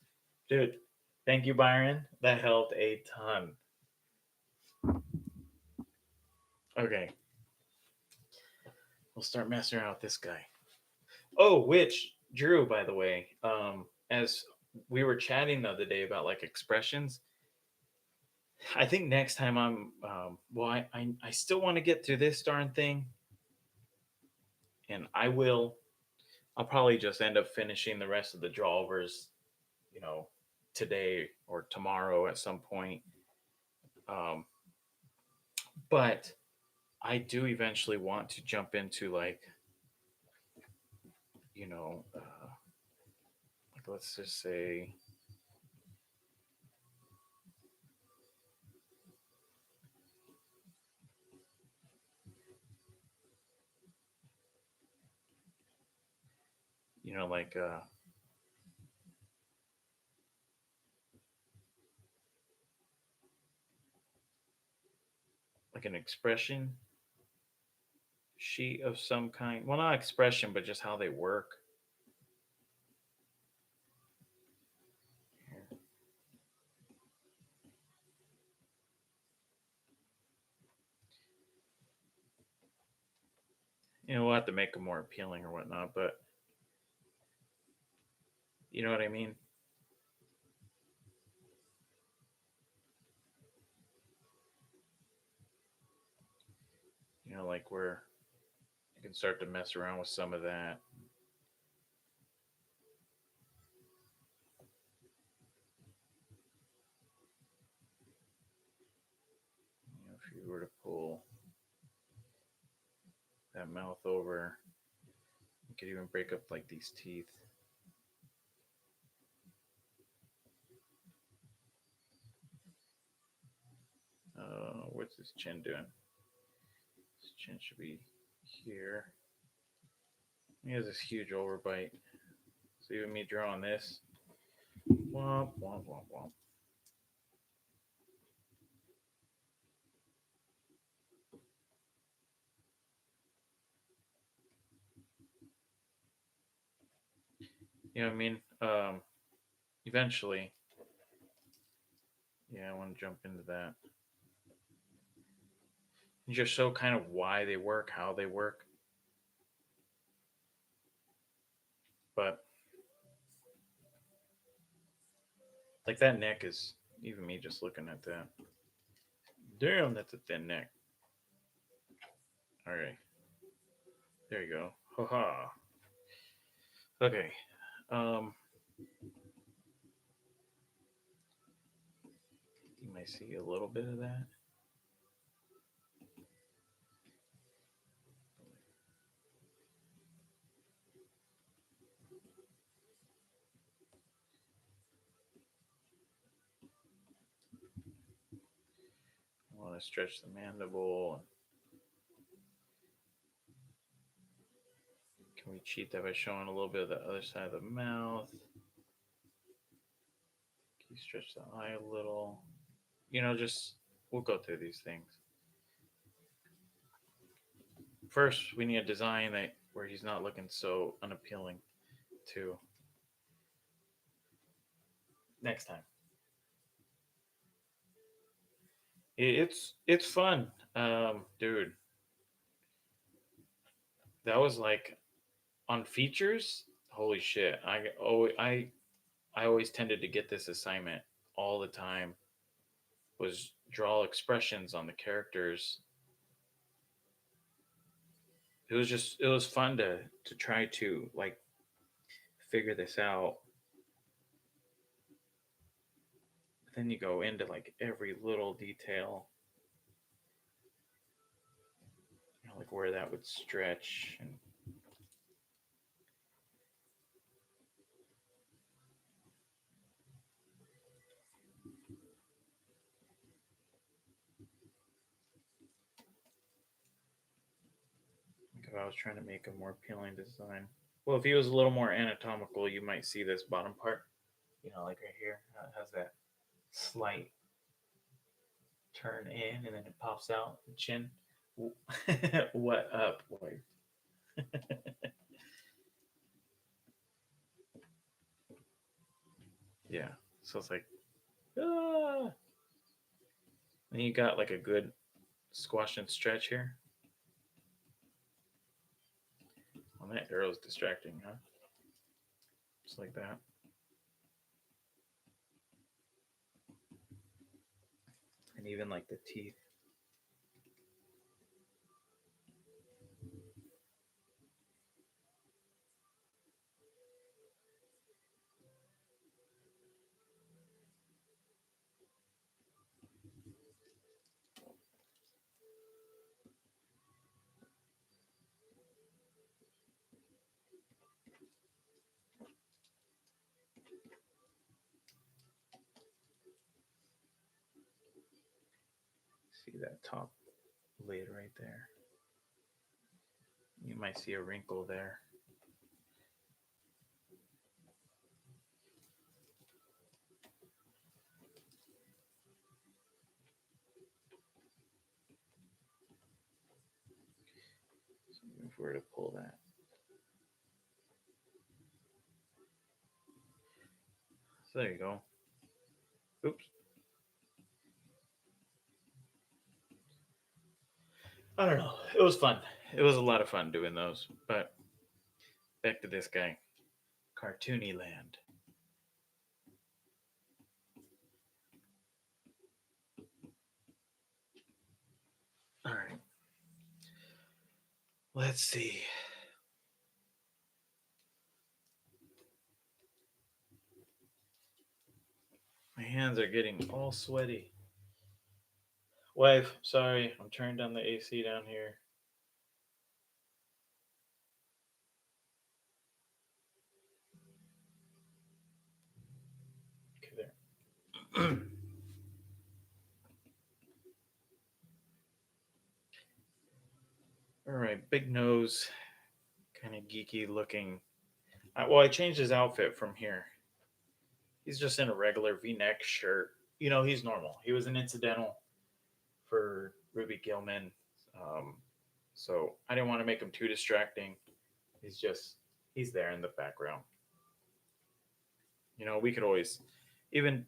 Dude, thank you, Byron. That helped a ton. Okay, we'll start messing around with this guy. Oh, which Drew, by the way, as we were chatting the other day about like expressions, I think next time well, I still want to get through this darn thing, and I'll probably just end up finishing the rest of the drawovers, you know, today or tomorrow at some point. Um, but I do eventually want to jump into like, like let's just say, you know, like an expression sheet of some kind. Well, not expression, but just how they work. You know, we'll have to make them more appealing or whatnot, but you know what I mean? You know, like where you can start to mess around with some of that. You know, if that mouth over. You could even break up like these teeth. What's his chin doing? His chin should be here. He has this huge overbite. So even me drawing this, womp womp womp womp. You know what I mean? Eventually, yeah, I want to jump into that. And just show kind of why they work, how they work. But like that neck is even me just looking at that. Damn, that's a thin neck. All right, there you go. Ha ha. Okay. Um, you might see a little bit of that. I want to stretch the mandible. Can we cheat that by showing a little bit of the other side of the mouth? Can you stretch the eye a little? You know, just we'll go through these things. First, we need a design that where he's not looking so unappealing to next time. It's fun, dude. That was like on features. Holy shit! I always tended to get this assignment all the time. Was draw expressions on the characters. It was fun to try to like figure this out. Then you go into like every little detail, you know, like where that would stretch and like if I was trying to make a more appealing design. Well, if he was a little more anatomical, you might see this bottom part. You know, like right here, how it has that slight turn in and then it pops out the chin. What up, boy? Yeah. So it's like, ah. And you got like a good squash and stretch here. Well, that arrow's distracting, huh? Just like that. And even like the teeth. See that top lid right there. You might see a wrinkle there. So if we were to pull that. So there you go. Oops. I don't know. It was fun. It was a lot of fun doing those. But back to this guy. Cartoony Land. All right. Let's see. My hands are getting all sweaty. Wife, sorry, I'm turning down the AC down here. All right, big nose, kind of geeky looking. Well, I changed his outfit from here. He's just in a regular V-neck shirt. You know, he's normal. He was an incidental for Ruby Gillman, um, so I didn't want to make him too distracting. He's just he's there in the background. You know, we could always, even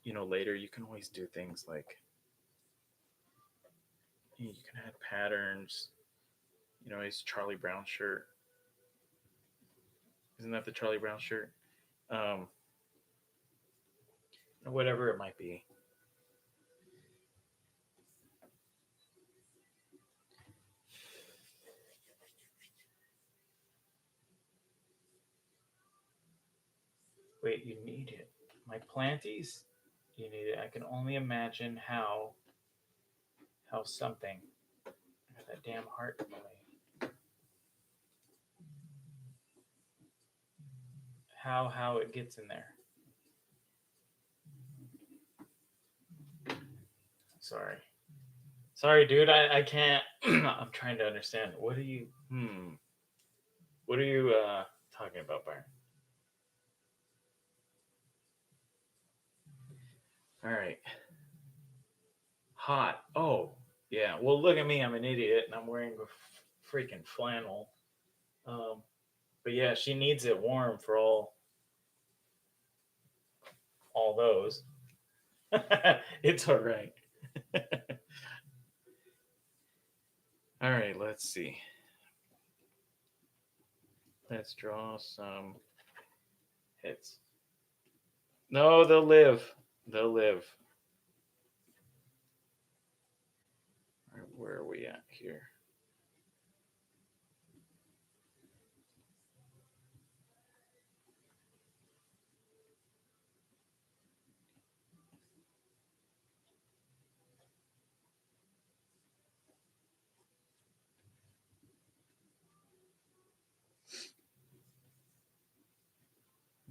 later you can always do things like you can add patterns. You know, his Charlie Brown shirt. Isn't that the Charlie Brown shirt? Um, whatever it might be. Wait, you need it. My planties? You need it. I can only imagine how something. I got that damn heart in the way. How it gets in there. Sorry. Sorry, dude. I can't. I'm trying to understand. What are you? What are you talking about, Byron? All right. Hot. Oh, yeah. Well, look at me. I'm an idiot, and I'm wearing a freaking flannel. Um, but yeah, she needs it warm for all those. It's all right. All right. Let's see. Let's draw some hits. No, they'll live. They'll live. All right, where are we at here?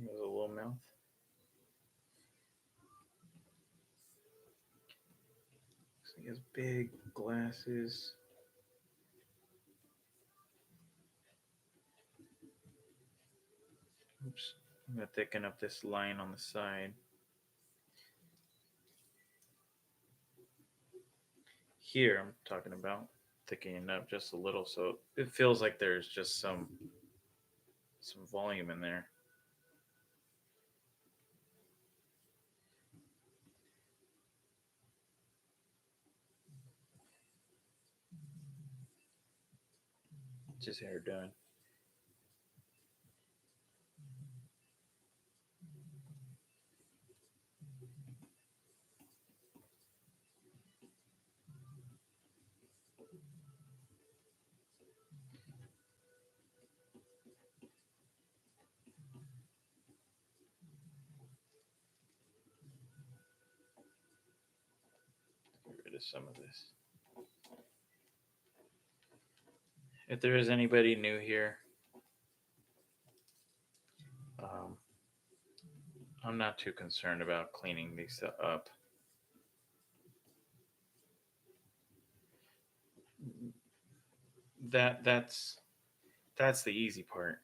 There's a little mouth. So he has big glasses. Oops. I'm going to thicken up this line on the side. Here, I'm talking about thickening up just a little so it feels like there's just some volume in there. Just hair done. Get rid of some of this. If there is anybody new here, um, I'm not too concerned about cleaning these up. That's the easy part.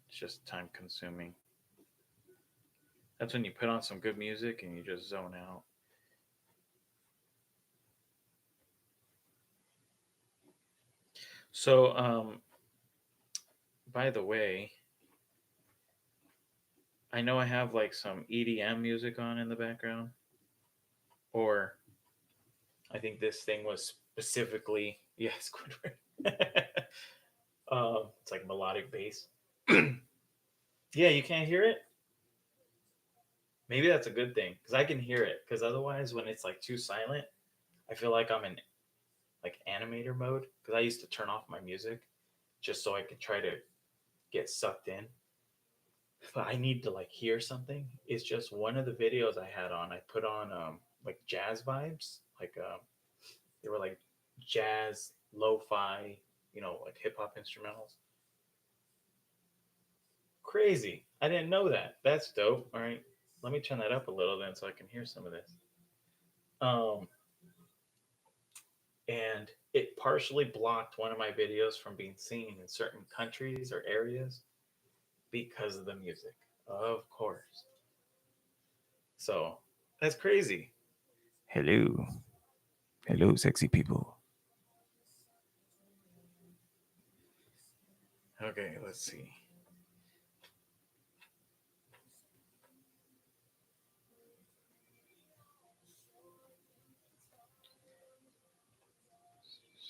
It's just time consuming. That's when you put on some good music and you just zone out. So, by the way, I know I have like some EDM music on in the background, or I think this thing was specifically yeah, Squidward. It's like melodic bass. Yeah, you can't hear it. Maybe that's a good thing because I can hear it. Because otherwise, when it's like too silent, I feel like I'm in like animator mode. Because I used to turn off my music just so I could try to get sucked in. But I need to like hear something. It's just one of the videos I had on. I put on like jazz vibes, like they were like jazz, lo-fi, like hip hop instrumentals. Crazy. I didn't know that. That's dope. All right. Let me turn that up a little then so I can hear some of this. Um, and it partially blocked one of my videos from being seen in certain countries or areas because of the music, of course. So that's crazy. Hello. Hello, sexy people. Okay, let's see.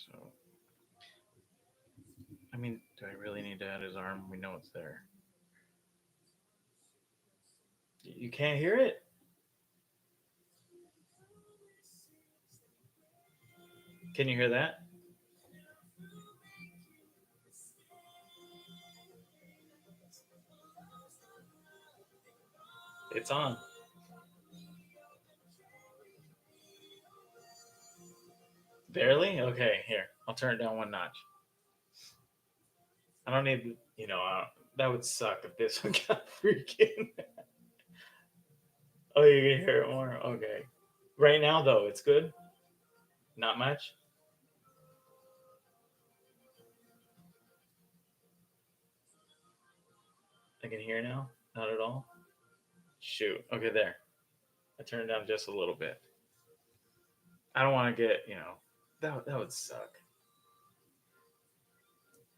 So, I mean, do I really need to add his arm? We know it's there. You can't hear it? Can you hear that? It's on. Barely? Okay, here. I'll turn it down one notch. I don't need, that would suck if this one got freaking. Oh, you can hear it more? Okay. Right now, though, it's good? Not much? I can hear now? Not at all? Shoot. Okay, there. I turned it down just a little bit. I don't want to get, that would suck.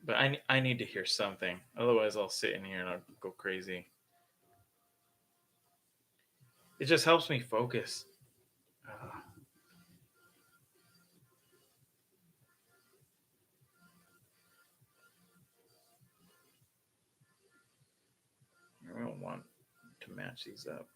But I need to hear something. Otherwise, I'll sit in here and I'll go crazy. It just helps me focus. Uh, I don't want to match these up.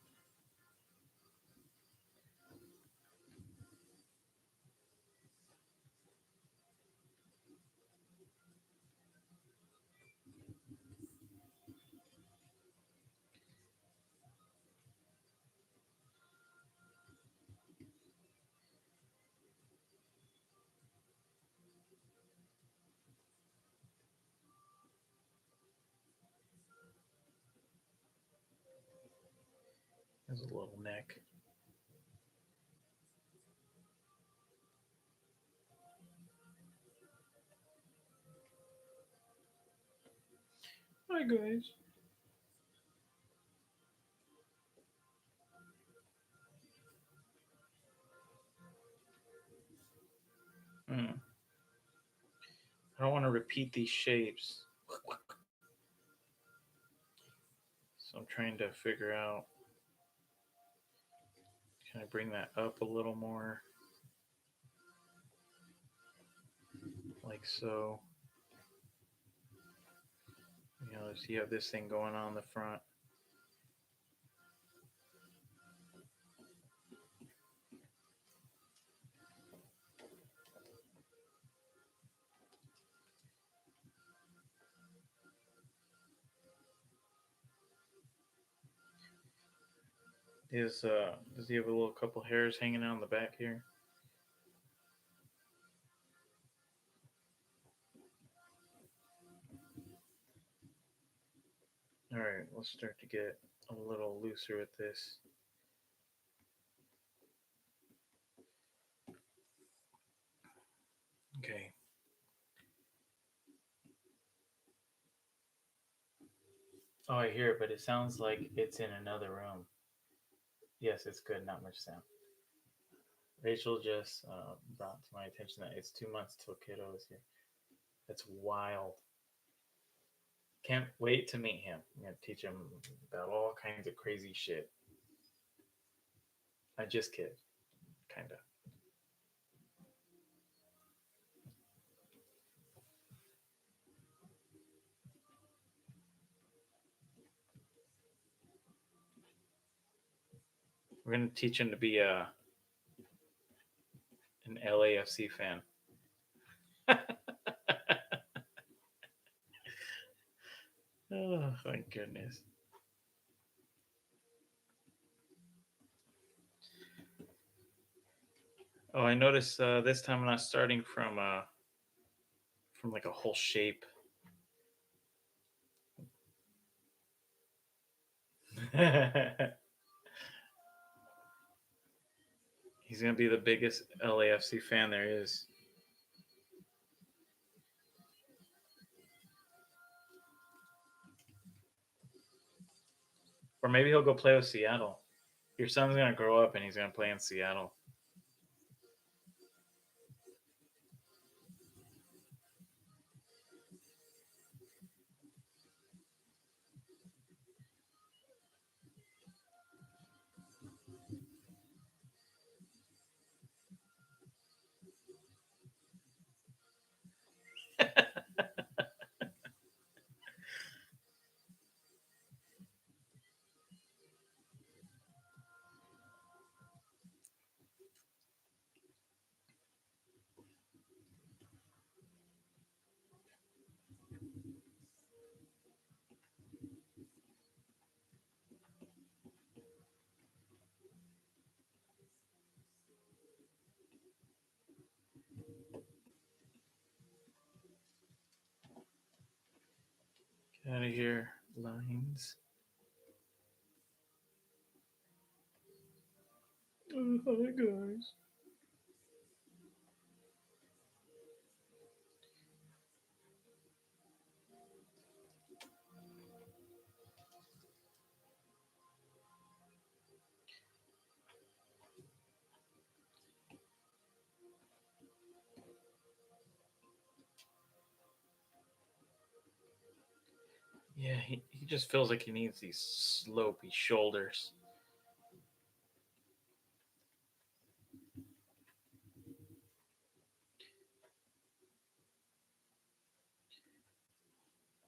There's a little neck. Hi, guys. Hmm. I don't want to repeat these shapes. So I'm trying to figure out, can I bring that up a little more? Like so. So you have this thing going on the front. Does he have a little couple hairs hanging out in the back here? All right, let's start to get a little looser with this. Okay. Oh, I hear it, but it sounds like it's in another room. Yes, it's good. Not much sound. Rachel just brought to my attention that it's 2 months till kiddo is here. That's wild. Can't wait to meet him. I'm gonna teach him about all kinds of crazy shit. I just kid, kinda. We're gonna teach him to be an LAFC fan. Oh, thank goodness. Oh, I noticed this time I'm not starting from like a whole shape. He's gonna be the biggest LAFC fan there is. Or maybe he'll go play with Seattle. Your son's gonna grow up and he's gonna play in Seattle. Get out of here, lines. Oh, hi guys. Yeah, he just feels like he needs these slopey shoulders.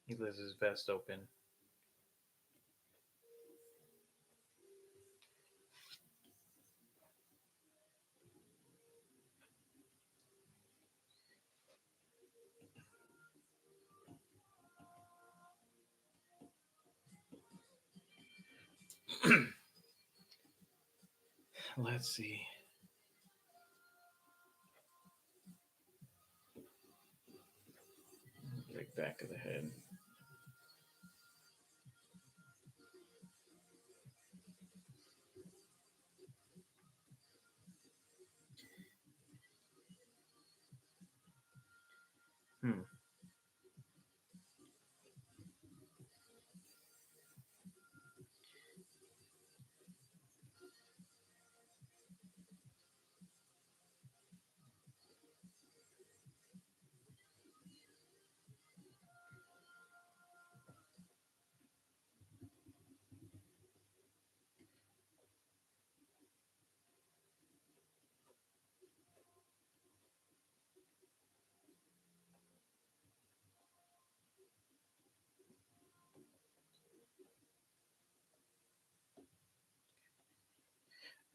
He leaves his vest open. Let's see. Big back of the head. Hmm.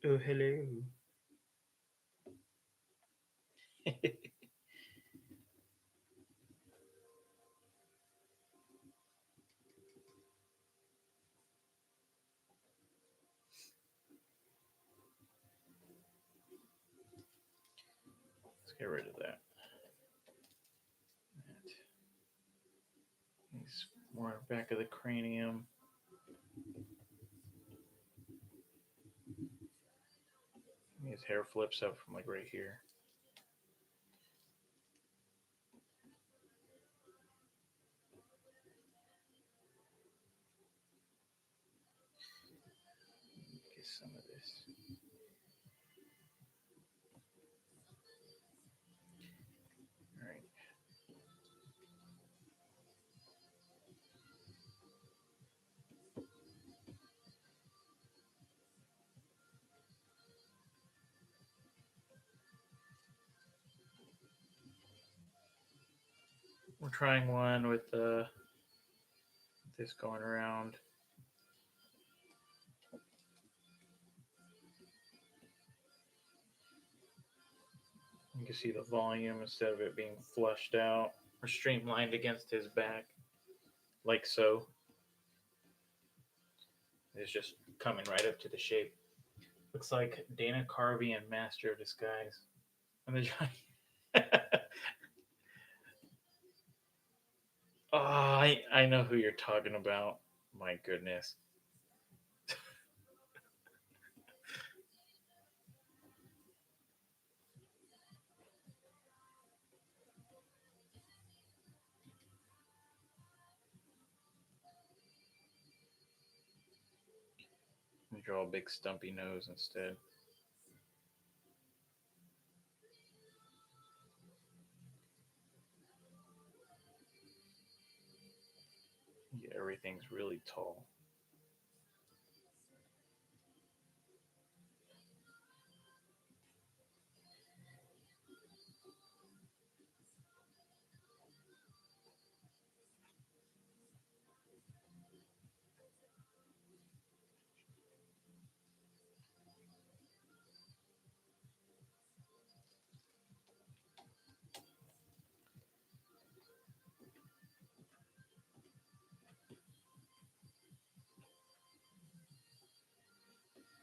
Oh, hello. Let's get rid of that. He's more back of the cranium. His hair flips up from like right here. Get some of this. All right. We're trying one with this going around. You can see the volume instead of it being flushed out or streamlined against his back, like so. It's just coming right up to the shape. Looks like Dana Carvey and Master of Disguise. And the oh, I know who you're talking about. My goodness. draw a big stumpy nose instead. Yeah, everything's really tall.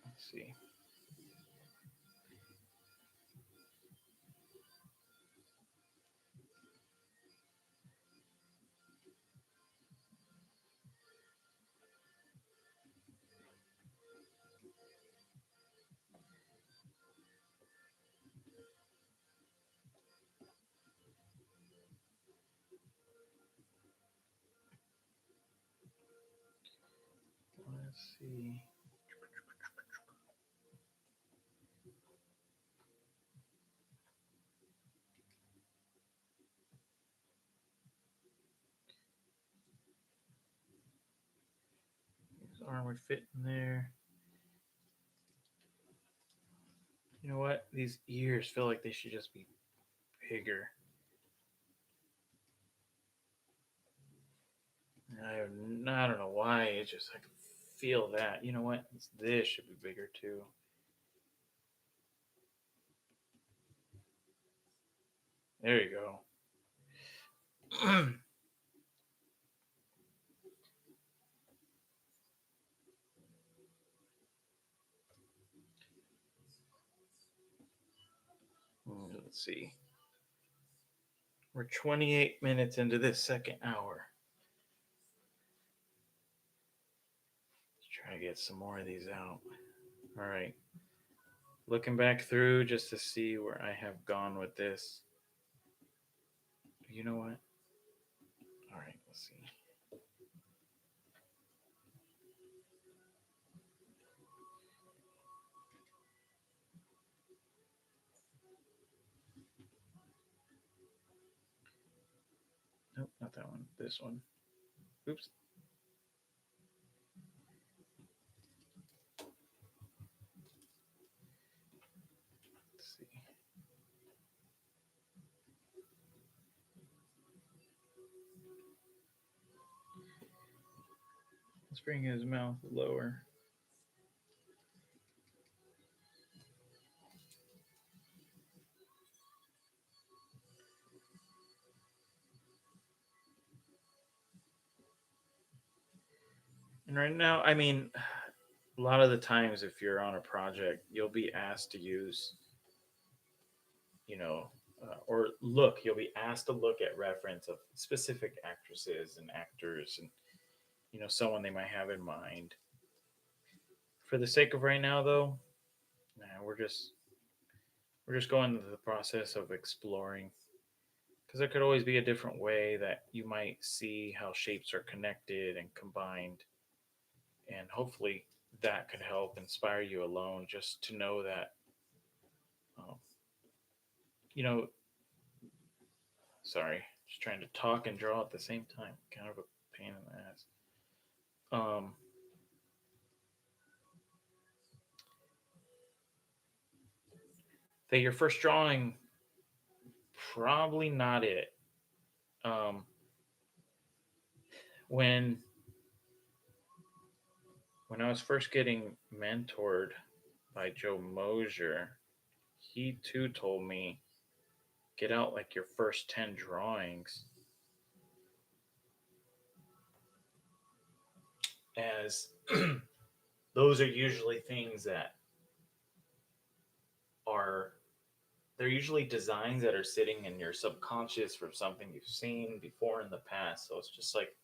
Let's see. Let's see. His arm would fit in there. You know what? These ears feel like they should just be bigger. I don't know why. It just I can feel that. You know what? This should be bigger too. There you go. Let's see. We're 28 minutes into this second hour. Let's try to get some more of these out. All right. Looking back through just to see where I have gone with this. You know what? All right, let's see. Nope, not that one. This one. Oops. Let's see. Let's bring his mouth lower. And right now, I mean, a lot of the times, if you're on a project, you'll be asked to use, you know, or look, you'll be asked to look at reference of specific actresses and actors and, someone they might have in mind. For the sake of right now, though, nah, we're just going through the process of exploring because there could always be a different way that you might see how shapes are connected and combined, and hopefully that could help inspire you alone just to know that um, you know sorry, just trying to talk and draw at the same time, kind of a pain in the ass. That your first drawing, probably not it. Um, when when I was first getting mentored by Joe Mosier, he too told me get out like your first 10 drawings, as those are usually things that are they're usually designs that are sitting in your subconscious from something you've seen before in the past. So it's just like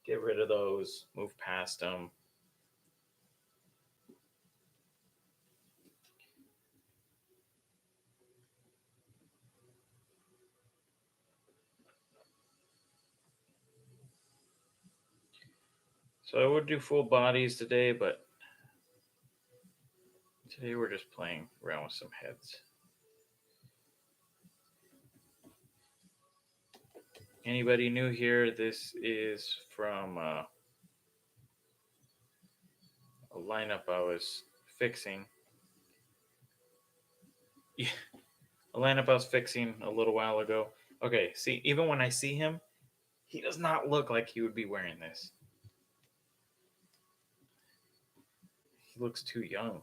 get rid of those, move past them. So I would do full bodies today, but Today we're just playing around with some heads. Anybody new here? This is from a lineup I was fixing. Yeah, a lineup I was fixing a little while ago. Okay, see, even when I see him, he does not look like he would be wearing this. He looks too young.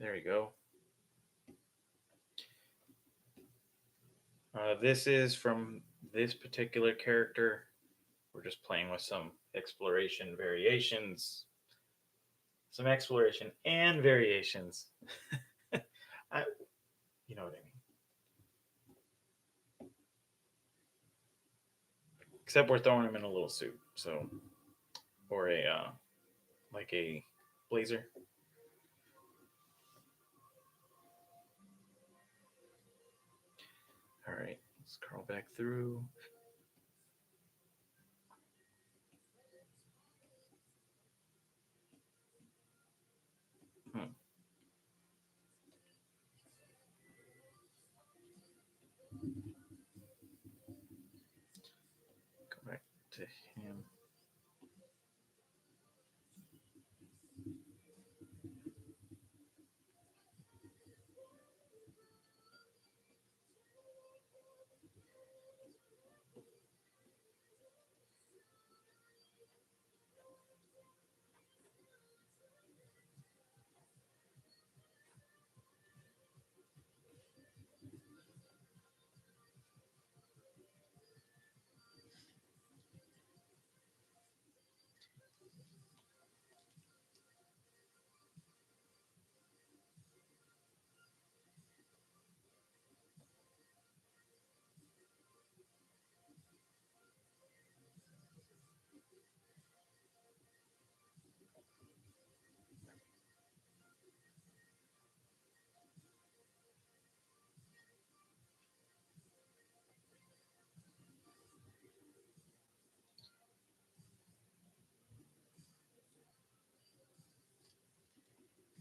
There you go. This is from this particular character. We're just playing with some exploration variations. Some exploration and variations. I, you know what I mean. Except we're throwing him in a little suit, so or a like a blazer. All right, let's scroll back through. Hmm. Go back to him.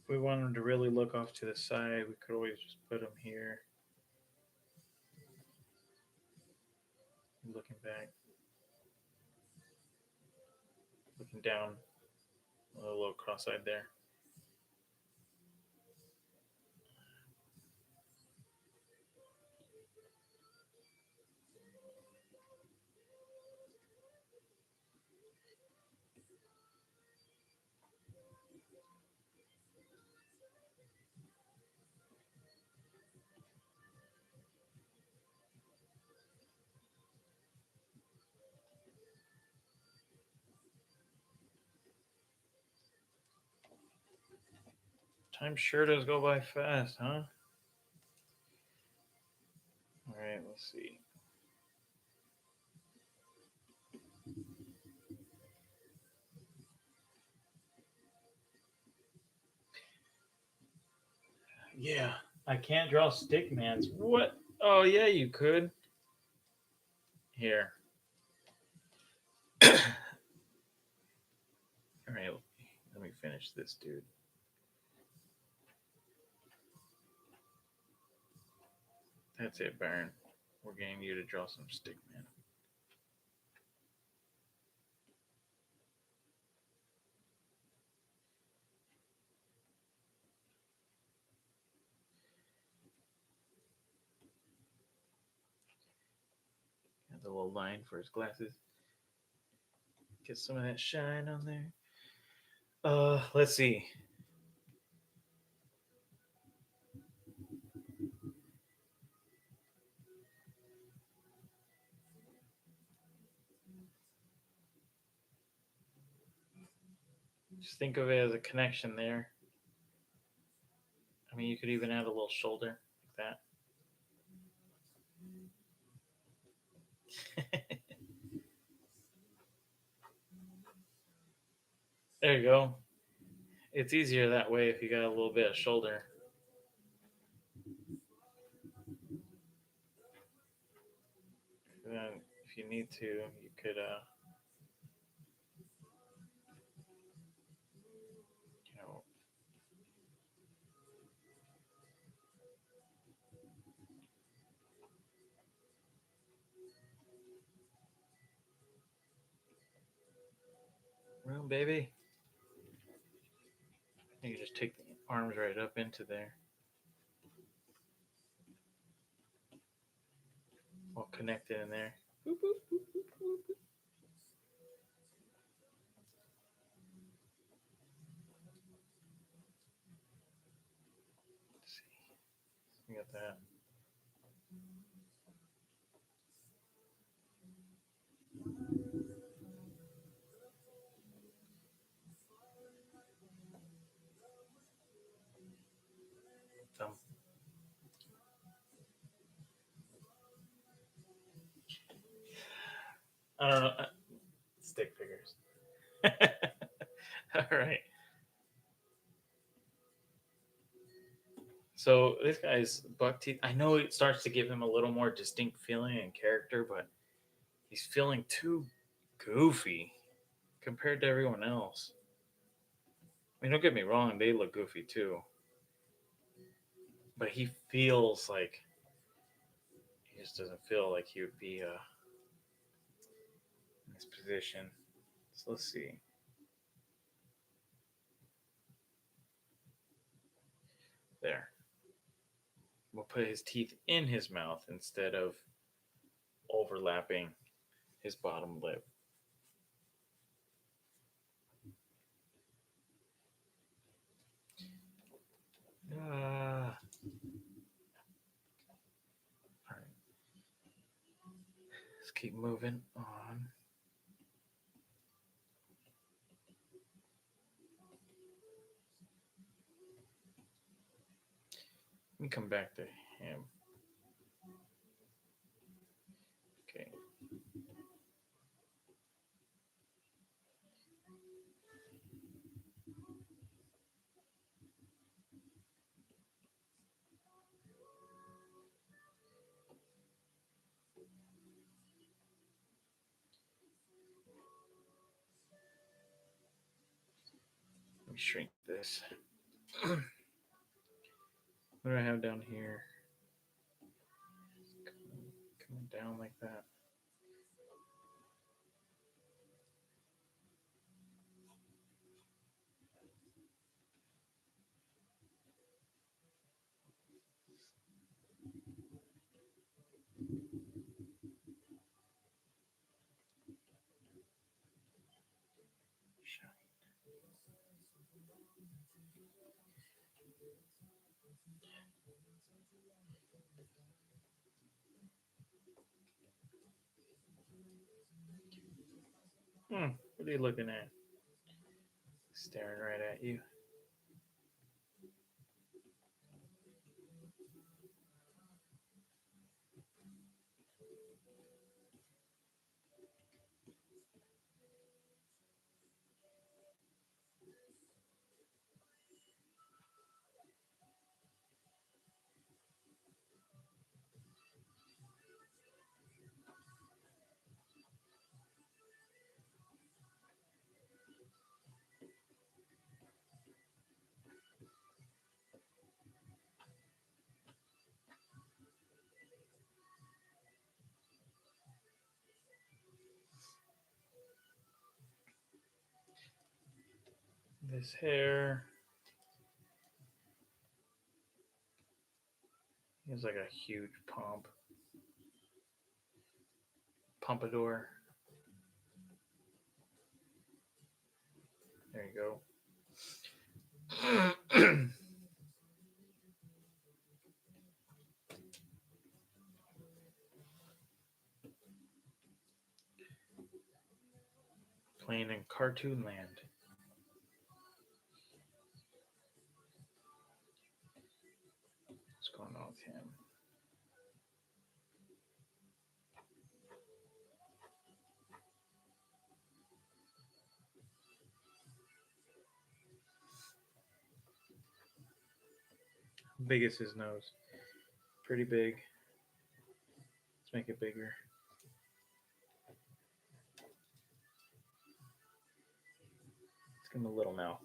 If we want him to really look off to the side, we could always just put him here, looking back, looking down, a little cross-eyed there. Time sure does go by fast, huh? All right, let's see. Yeah, I can't draw stickmans. What? Oh, yeah, you could. Here. All right, let me finish this, dude. That's it, Baron. We're getting you to draw some stickman. Got the little line for his glasses. Get some of that shine on there. Let's see. Just think of it as a connection there. I mean, you could even add a little shoulder like that. There you go. It's easier that way if you got a little bit of shoulder. if you need to, you could, you know, well, baby, you can just take the arms right up into there. All connected in there. Boop, boop, boop, boop, boop. Let's see. You got that. Thumb. I don't know. Stick figures. All right. So this guy's buck teeth. I know it starts to give him a little more distinct feeling and character, but he's feeling too goofy compared to everyone else. I mean, don't get me wrong; they look goofy too, but he feels like he just doesn't feel like he would be in this position. So let's see. There. We'll put his teeth in his mouth instead of overlapping his bottom lip. All right. Let's keep moving on. Let me come back to him. Okay. Let me shrink this. What do I have down here? Coming down like that. What are you looking at? Staring right at you. This hair. He has like a huge pompadour. There you go. Playing in Cartoon Land. What's going on with him? How big is his nose? Pretty big. Let's make it bigger. him a little mouth.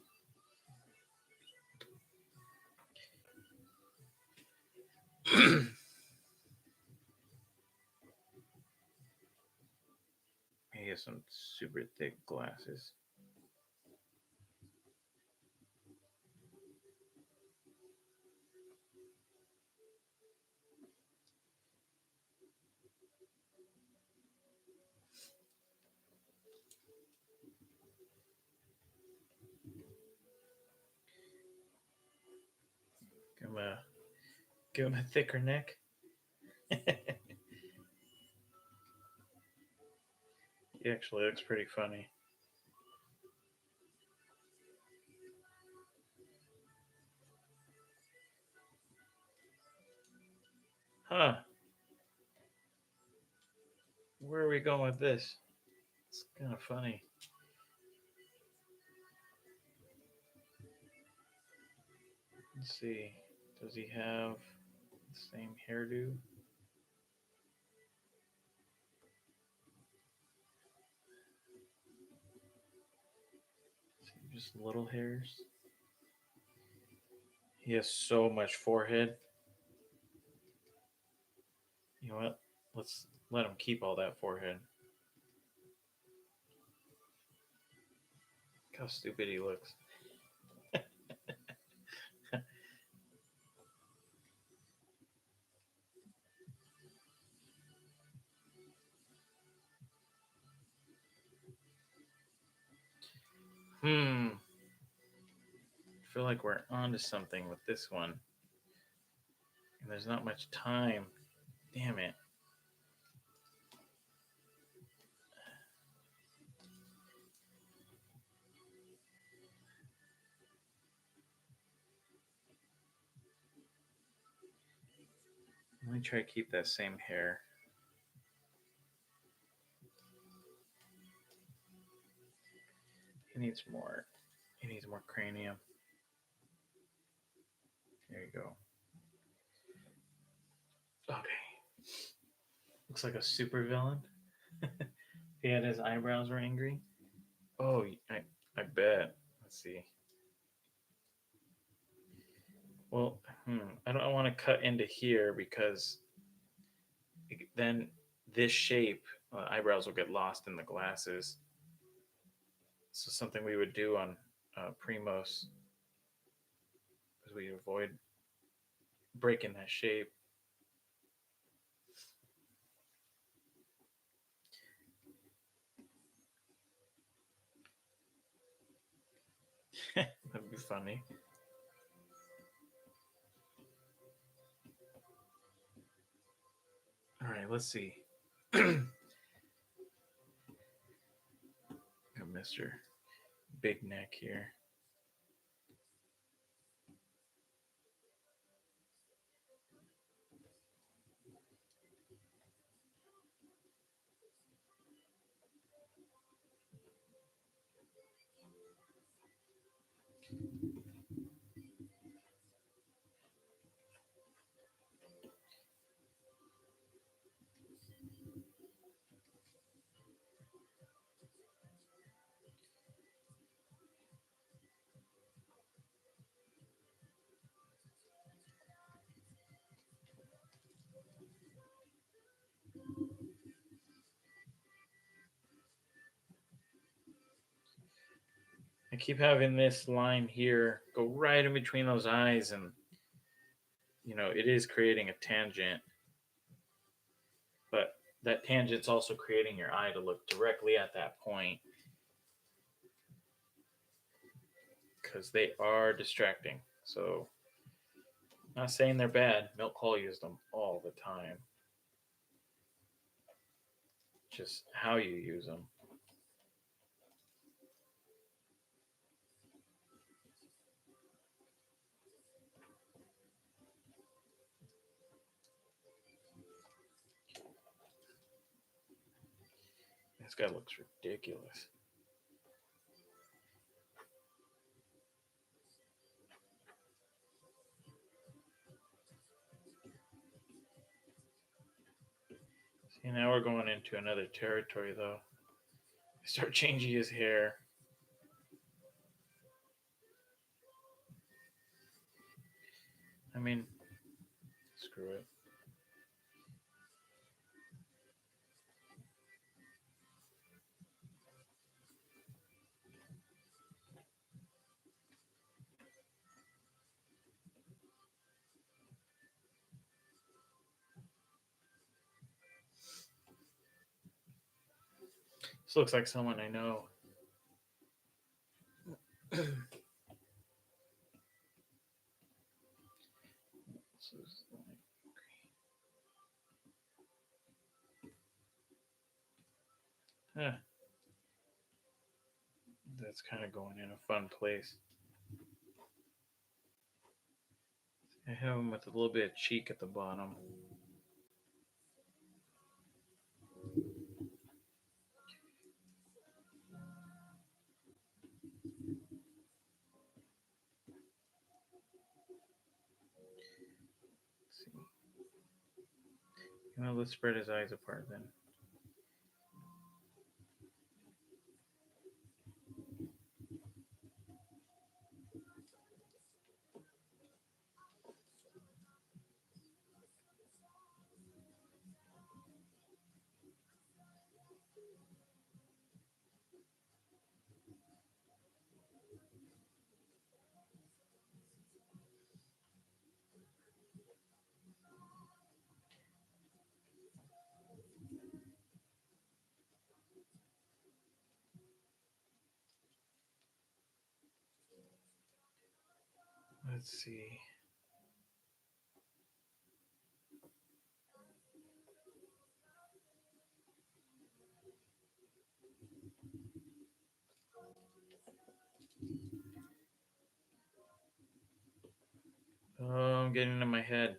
He has some super thick glasses. Give him a thicker neck. He actually looks pretty funny. Huh. Where are we going with this? It's kind of funny. Let's see. Does he have the same hairdo? Just little hairs. He has so much forehead. You know what? Let's let him keep all that forehead. Look how stupid he looks. I feel like we're onto something with this one. And there's not much time. Damn it. Let me try to keep that same hair. He needs more. He needs more cranium. There you go. Okay. Looks like a super villain. He had his eyebrows were angry. Oh, I bet. Let's see. Well, I don't want to cut into here because then this shape, eyebrows will get lost in the glasses. So something we would do on Primos is we avoid breaking that shape. That'd be funny. All right, let's see. Mr. Big Neck here. I keep having this line here go right in between those eyes, and it is creating a tangent, but that tangent's also creating your eye to look directly at that point because they are distracting. So, not saying they're bad. Milk Hall used them all the time. Just how you use them. This guy looks ridiculous. See, now we're going into another territory, though. I start changing his hair. mean, screw it. This looks like someone I know. Huh. That's kind of going in a fun place. I have them with a little bit of cheek at the bottom. Let's see. Let's spread his eyes apart then. Let's see. Oh, I'm getting into my head.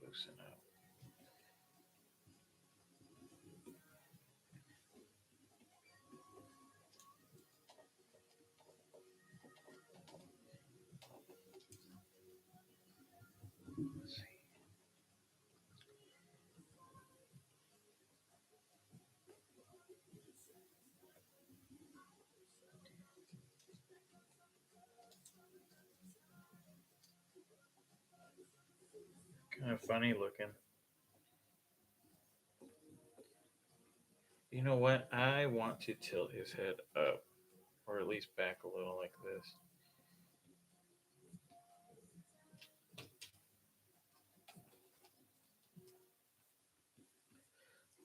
Loosen up. Let's see. Kind of funny looking. You know what? I want to tilt his head up, or at least back a little like this.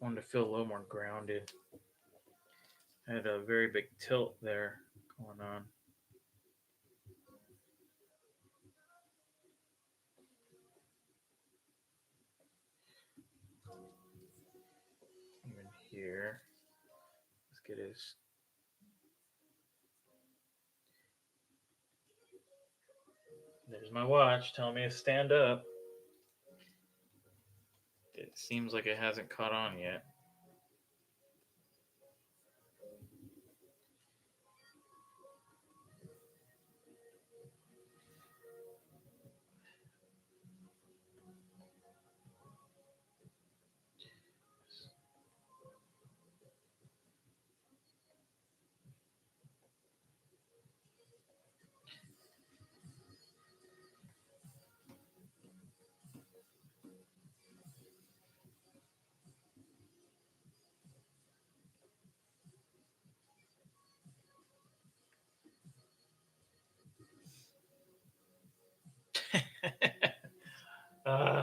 I wanted to feel a little more grounded. I had a very big tilt there going on. Even here. Let's get his. There's my watch telling me to stand up. It seems like it hasn't caught on yet.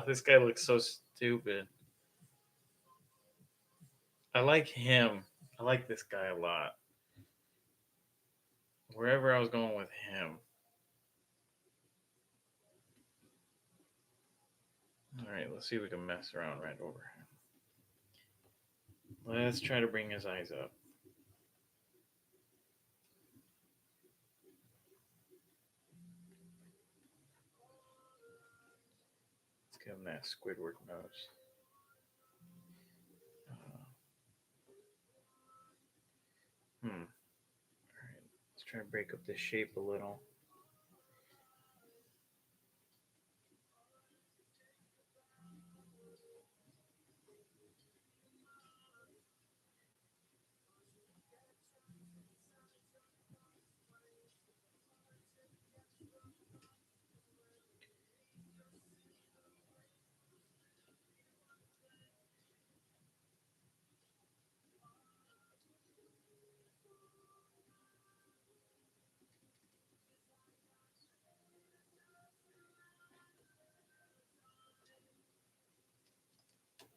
This guy looks so stupid. I like him. I like this guy a lot. Wherever I was going with him. All right, let's see if we can mess around right over him. Let's try to bring his eyes up. Let's give him that Squidward nose. All right, let's try to break up the shape a little.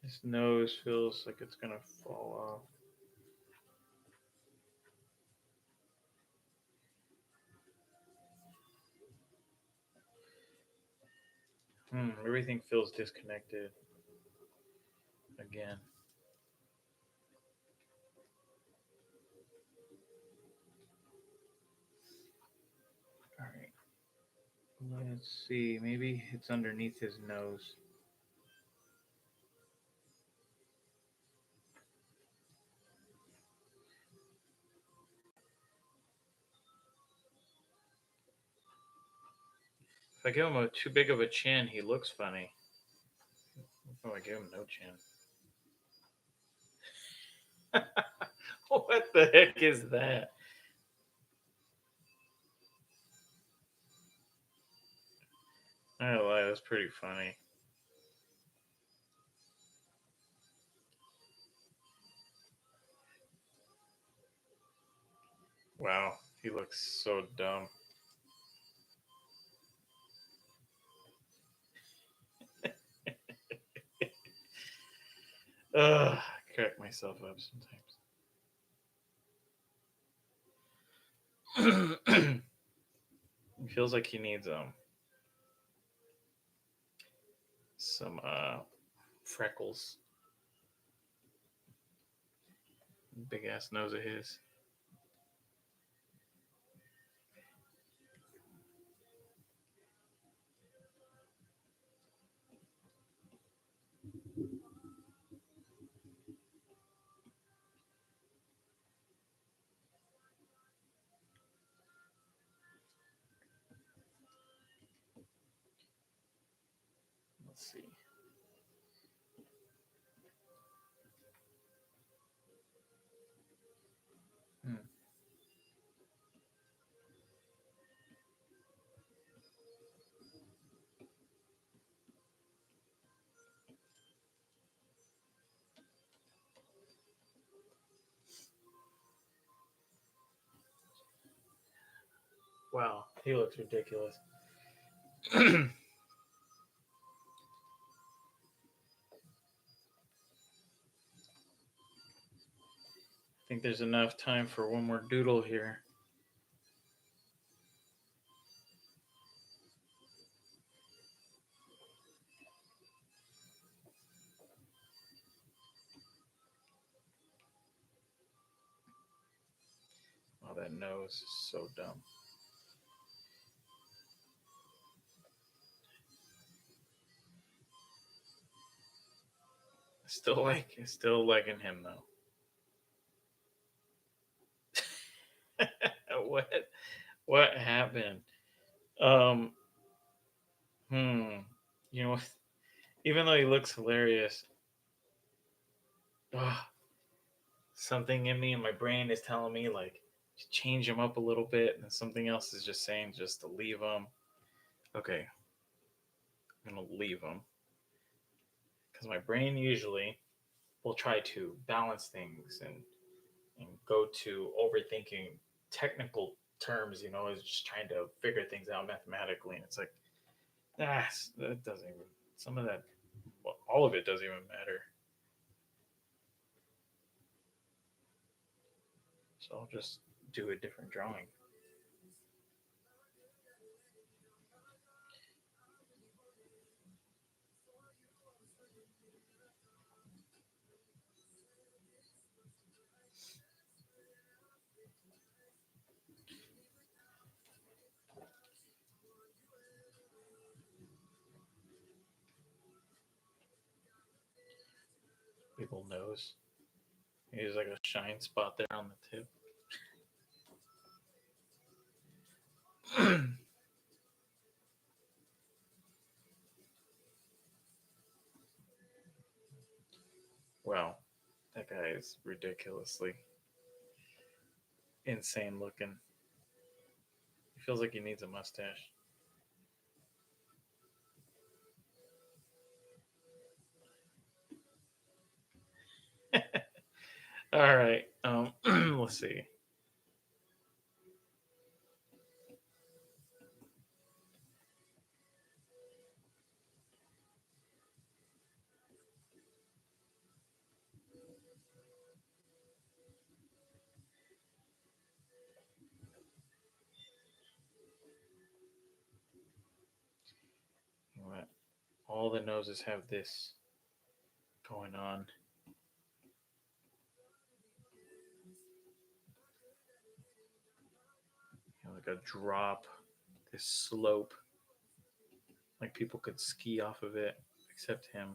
His nose feels like it's gonna fall off. Everything feels disconnected again. All right. Let's see. Maybe it's underneath his nose. If I give him a too big of a chin, he looks funny. Oh, I give him no chin. What the heck is that? I don't lie, that's pretty funny. Wow, he looks so dumb. Ugh, I crack myself up sometimes. It feels like he needs some freckles. Big ass nose of his. Let's see. Hmm. Wow, he looks ridiculous. I think there's enough time for one more doodle here. Oh, that nose is so dumb. Still liking him though. what what happened? Um, hmm. You know, even though he looks hilarious, ugh, something in me and my brain is telling me like change him up a little bit, and something else is just saying just to leave him. Okay, I'm gonna leave him because my brain usually will try to balance things and go to overthinking technical terms. Is just trying to figure things out mathematically, and it's like that doesn't even some of that. Well, all of it doesn't even matter. So I'll just do a different drawing. People knows. There's like a shine spot there on the tip. Well, that guy is ridiculously insane looking. He feels like he needs a mustache. All right. Let's see. All the noses have this going on. Like a drop, this slope. Like people could ski off of it, except him.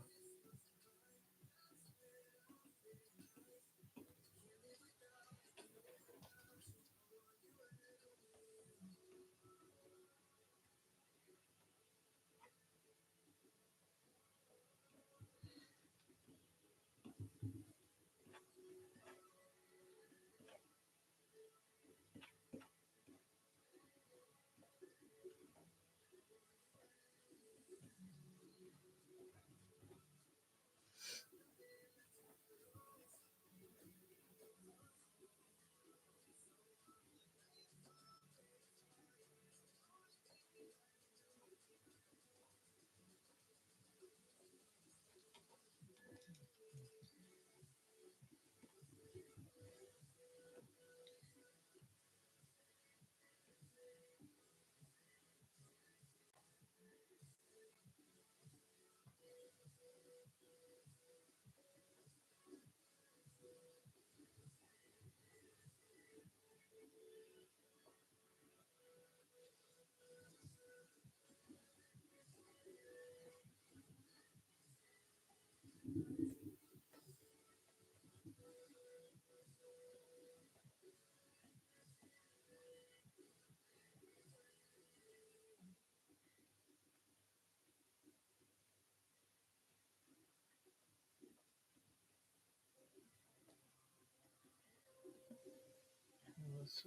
Let's,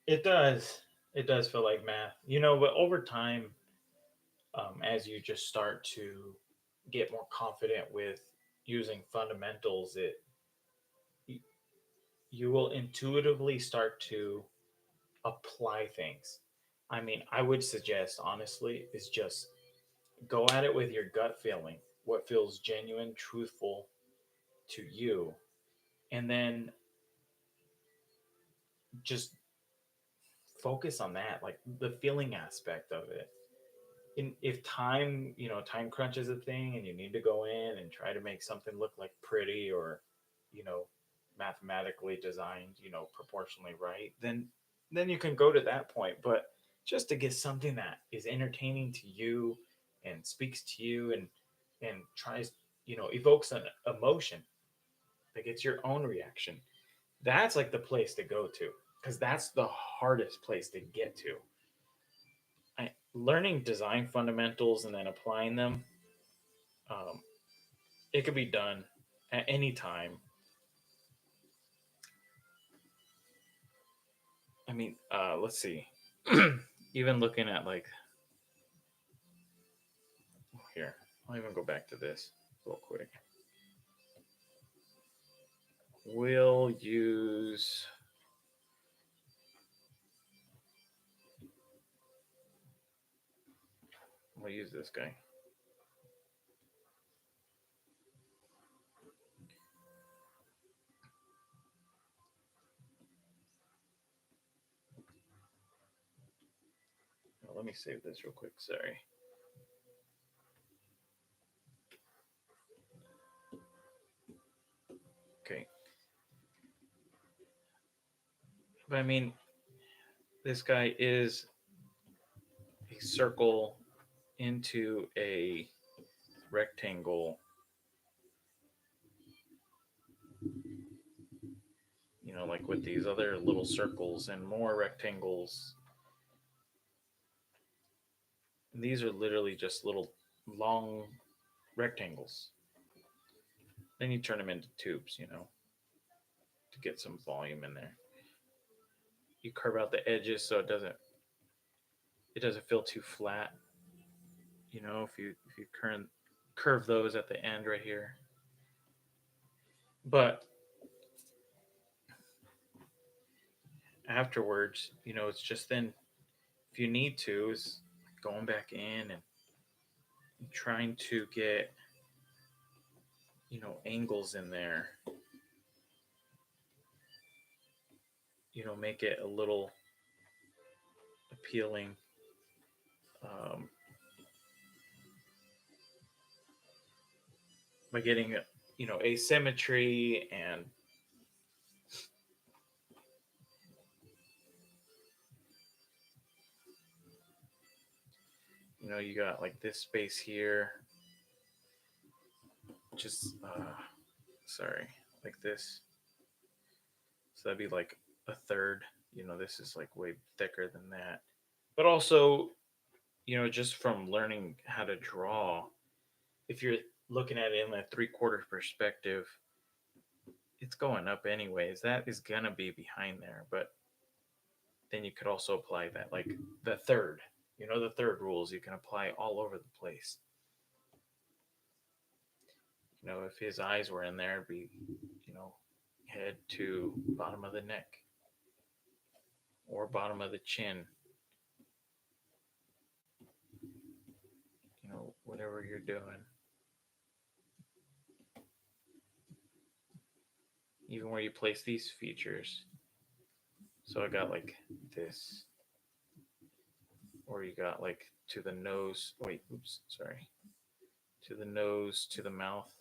it does. It does feel like math, but over time, as you just start to get more confident with using fundamentals, you will intuitively start to apply things. I mean, I would suggest, honestly, is just go at it with your gut feeling, what feels genuine, truthful to you, and then just focus on that, like the feeling aspect of it. If time, time crunch is a thing and you need to go in and try to make something look like pretty or, you know, mathematically designed, proportionally right, then you can go to that point. But just to get something that is entertaining to you and speaks to you and tries, evokes an emotion, like it's your own reaction, that's like the place to go to, because that's the hardest place to get to. Learning design fundamentals and then applying them, um, it could be done at any time. I mean, let's see. Even looking at like here, I'll even go back to this real quick. We'll use. We'll use this guy. Let me save this real quick. Sorry. Okay. But I mean, this guy is a circle into a rectangle, like with these other little circles and more rectangles. And these are literally just little long rectangles. Then you turn them into tubes, to get some volume in there. You curve out the edges so it doesn't feel too flat. If you curve those at the end right here. But afterwards, it's just then if you need to is going back in and trying to get angles in there, make it a little appealing, um, by getting asymmetry, and you got like this space here, just sorry, like this. So that'd be like a third. This is like way thicker than that. But also, just from learning how to draw, if you're looking at it in a 3/4 perspective, it's going up anyways. That is gonna be behind there. But then you could also apply that, like the third, the third rules you can apply all over the place. If his eyes were in there, it'd be, head to bottom of the neck or bottom of the chin, whatever you're doing. Even where you place these features. So I got like this, or you got like to the nose. Wait, oops, sorry. To the nose, to the mouth.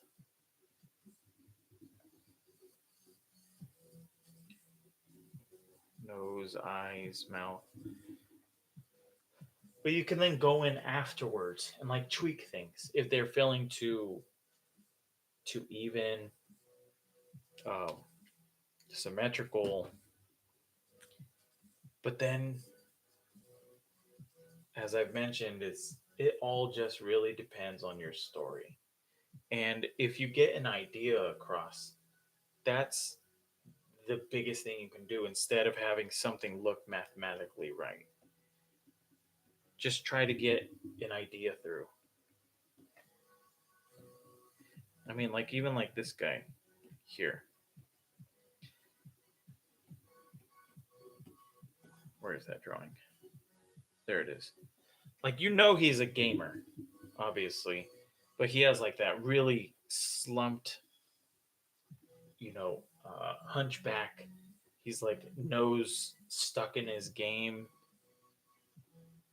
Nose, eyes, mouth. But you can then go in afterwards and like tweak things if they're feeling too even, um, symmetrical. But then, as I've mentioned, it all just really depends on your story. And if you get an idea across, that's the biggest thing you can do instead of having something look mathematically right. Just try to get an idea through. I mean, like, even like this guy here. Where is that drawing? There it is. Like, he's a gamer, obviously, but he has like that really slumped, hunchback. He's like nose stuck in his game.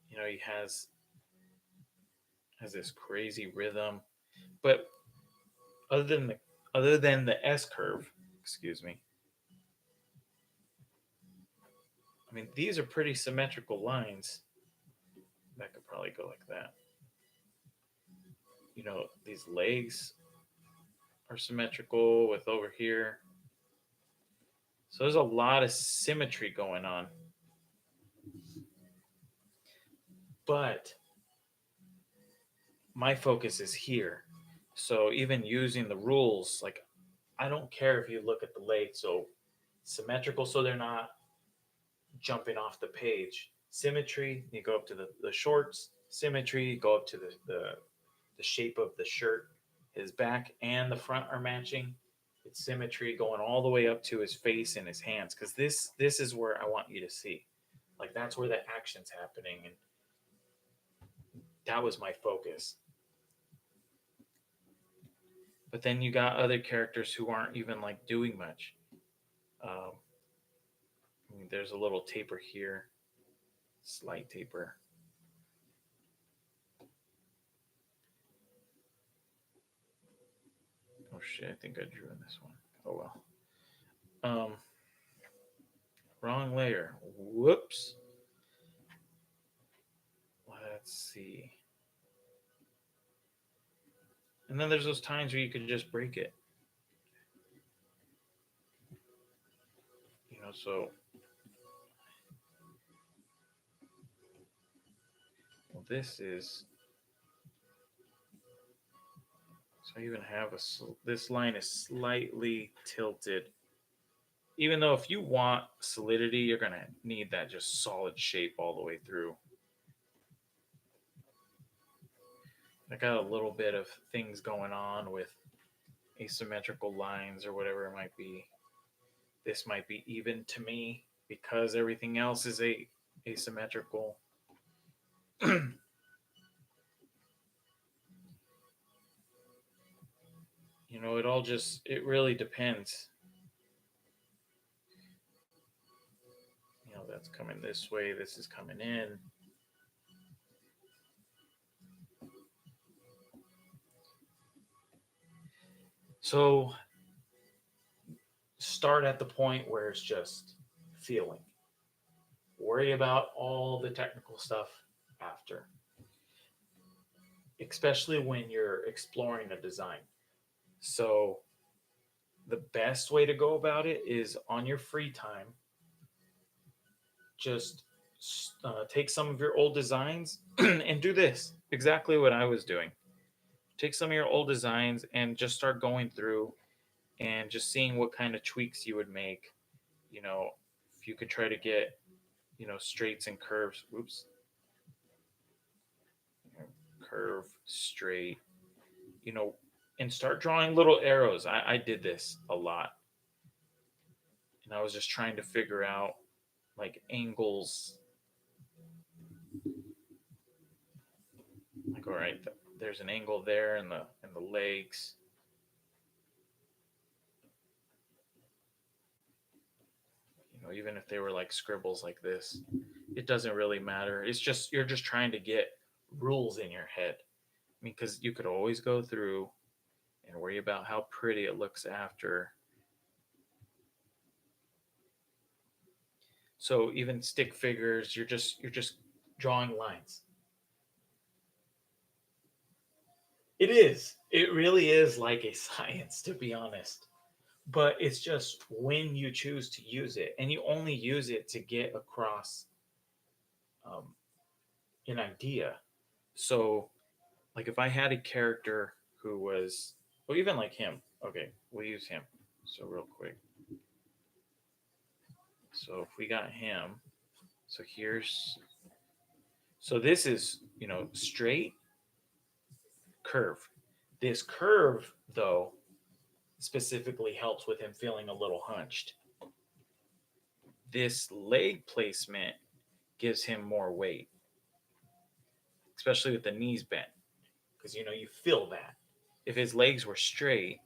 He has this crazy rhythm, but other than the S curve, excuse me. I mean, these are pretty symmetrical lines. That could probably go like that. These legs are symmetrical with over here. So there's a lot of symmetry going on. But my focus is here. So even using the rules, like, I don't care if you look at the legs, so symmetrical so they're not jumping off the page. Symmetry, you go up to the shorts. Symmetry, you go up to the shape of the shirt. His back and the front are matching. It's symmetry going all the way up to his face and his hands, because this is where I want you to see. Like, that's where the action's happening, and that was my focus. But then you got other characters who aren't even like doing much. Um, I mean, there's a little taper here, slight taper. Oh shit! I think I drew in this one. Oh well. Um, Wrong layer. Whoops. Let's see. And then there's those times where you could just break it. So, well, this is. So I even have this line is slightly tilted. Even though if you want solidity, you're gonna need that just solid shape all the way through. I got a little bit of things going on with asymmetrical lines or whatever it might be. This might be even to me because everything else is asymmetrical. It really depends. That's coming this way, this is coming in. So start at the point where it's just feeling. Worry about all the technical stuff after, especially when you're exploring a design. So the best way to go about it is on your free time, just take some of your old designs and do this exactly what I was doing. Take some of your old designs and just start going through and just seeing what kind of tweaks you would make. You know, if you could try to get, straights and curves. Oops. Curve, straight, you know, and start drawing little arrows. I did this a lot. And I was just trying to figure out like angles. Like, all right, there's an angle there in the legs. Even if they were like scribbles like this, it doesn't really matter. It's just you're just trying to get rules in your head. I mean, because you could always go through and worry about how pretty it looks after. So even stick figures, you're just drawing lines. It is. It really is like a science, to be honest. But it's just when you choose to use it, and you only use it to get across um, an idea. So, like if I had a character who was, well, even like him. Okay, we'll use him. So real quick. So if we got him, so here's, so this is straight curve. This curve though specifically helps with him feeling a little hunched. This leg placement gives him more weight, especially with the knees bent, because you feel that. If his legs were straight,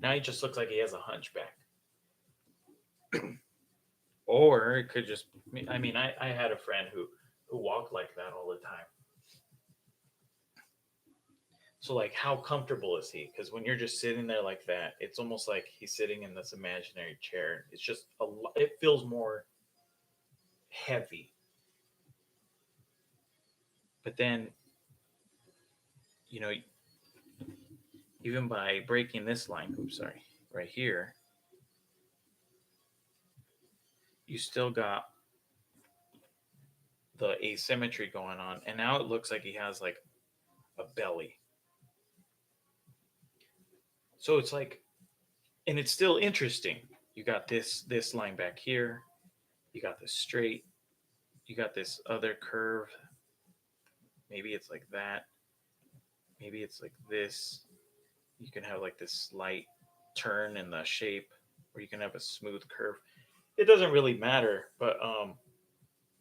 now he just looks like he has a hunchback. Or it could just, I mean, I had a friend who walked like that all the time. So like, how comfortable is he? Because when you're just sitting there like that, it's almost like he's sitting in this imaginary chair. It's just it feels more heavy. But then, you know, even by breaking this line, oops, sorry, right here, you still got the asymmetry going on, and now it looks like he has like a belly. So it's like, and it's still interesting. You got this line back here. You got this straight. You got this other curve. Maybe it's like that. Maybe it's like this. You can have like this slight turn in the shape, or you can have a smooth curve. It doesn't really matter, but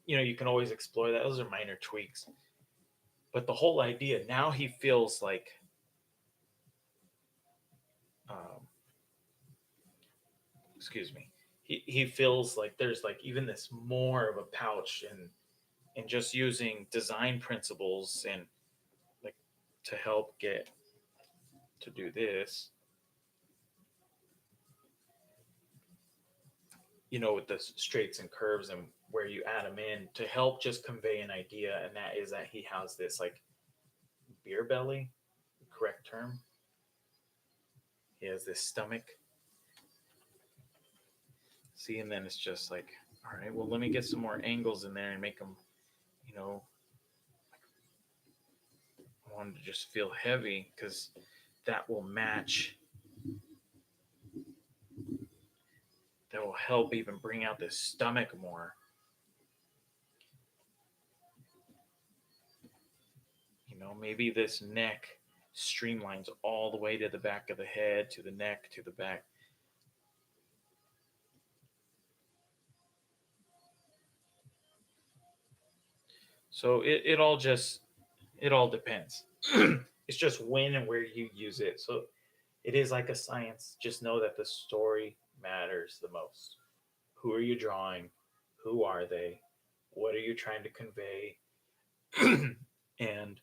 you can always explore that. Those are minor tweaks. But the whole idea, now he feels like um, excuse me, he feels like there's like even this more of a pouch, and just using design principles and like to help get to do this, with the straights and curves and where you add them in to help just convey an idea, and that is that he has this like beer belly, correct term. He has this stomach. See, and then it's just like, all right, well, let me get some more angles in there and make them, I wanted to just feel heavy because that will match. That will help even bring out this stomach more. Maybe this neck streamlines all the way to the back of the head, to the neck, to the back. So it all depends. It's just when and where you use it. So it is like a science. Just know that the story matters the most. Who are you drawing? Who are they? What are you trying to convey? And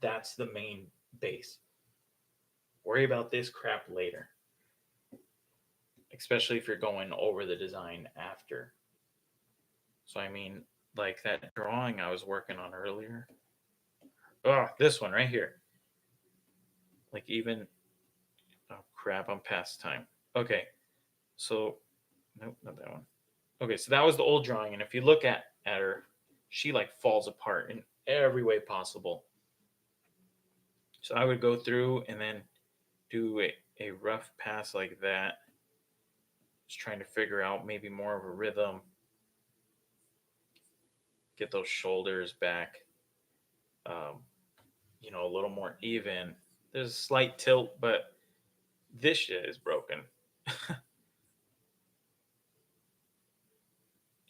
that's the main base. Worry about this crap later, especially if you're going over the design after. So, I mean, like that drawing I was working on earlier. Oh, this one right here. Like, even, oh crap, I'm past time. Okay, so, nope, not that one. Okay, so that was the old drawing. And if you look at her, she like falls apart in every way possible. So I would go through and then do a rough pass like that, just trying to figure out maybe more of a rhythm, get those shoulders back, um, a little more even. There's a slight tilt, but this shit is broken.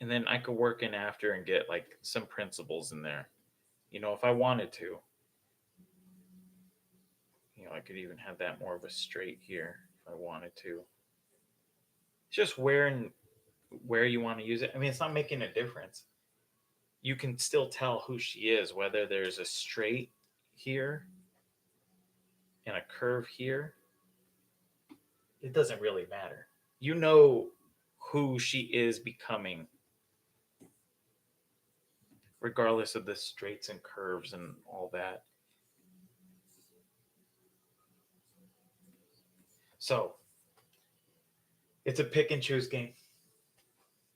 And then I could work in after and get like some principles in there. If I wanted to, I could even have that more of a straight here if I wanted to. It's just where you want to use it. I mean, it's not making a difference. You can still tell who she is, whether there's a straight here and a curve here. It doesn't really matter. You know who she is becoming, regardless of the straights and curves and all that. So it's a pick and choose game.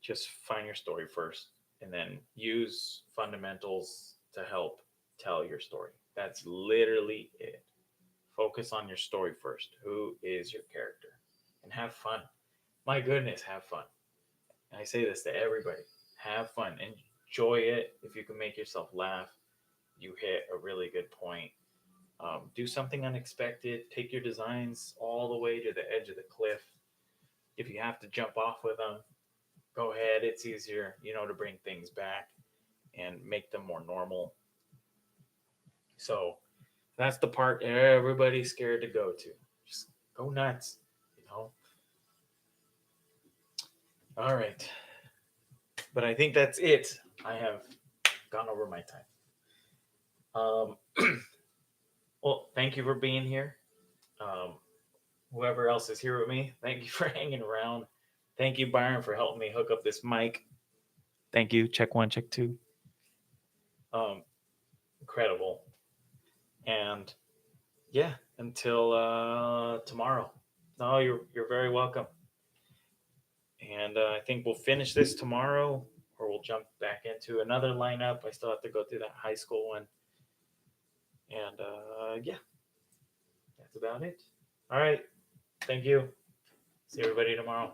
Just find your story first and then use fundamentals to help tell your story. That's literally it. Focus on your story first. Who is your character? And have fun. My goodness, have fun. And I say this to everybody. Have fun. Enjoy it. If you can make yourself laugh, you hit a really good point. Do something unexpected. Take your designs all the way to the edge of the cliff. If you have to jump off with them, go ahead. It's easier, to bring things back and make them more normal. So that's the part everybody's scared to go to. Just go nuts. All right. But I think that's it. I have gone over my time. Well, thank you for being here. Um, Whoever else is here with me, thank you for hanging around. Thank you, Byron, for helping me hook up this mic. Thank you. Check one, check two. Incredible. And yeah, until tomorrow. No, you're very welcome. And I think we'll finish this tomorrow, or we'll jump back into another lineup. I still have to go through that high school one. And yeah, that's about it. All right. Thank you. See everybody tomorrow.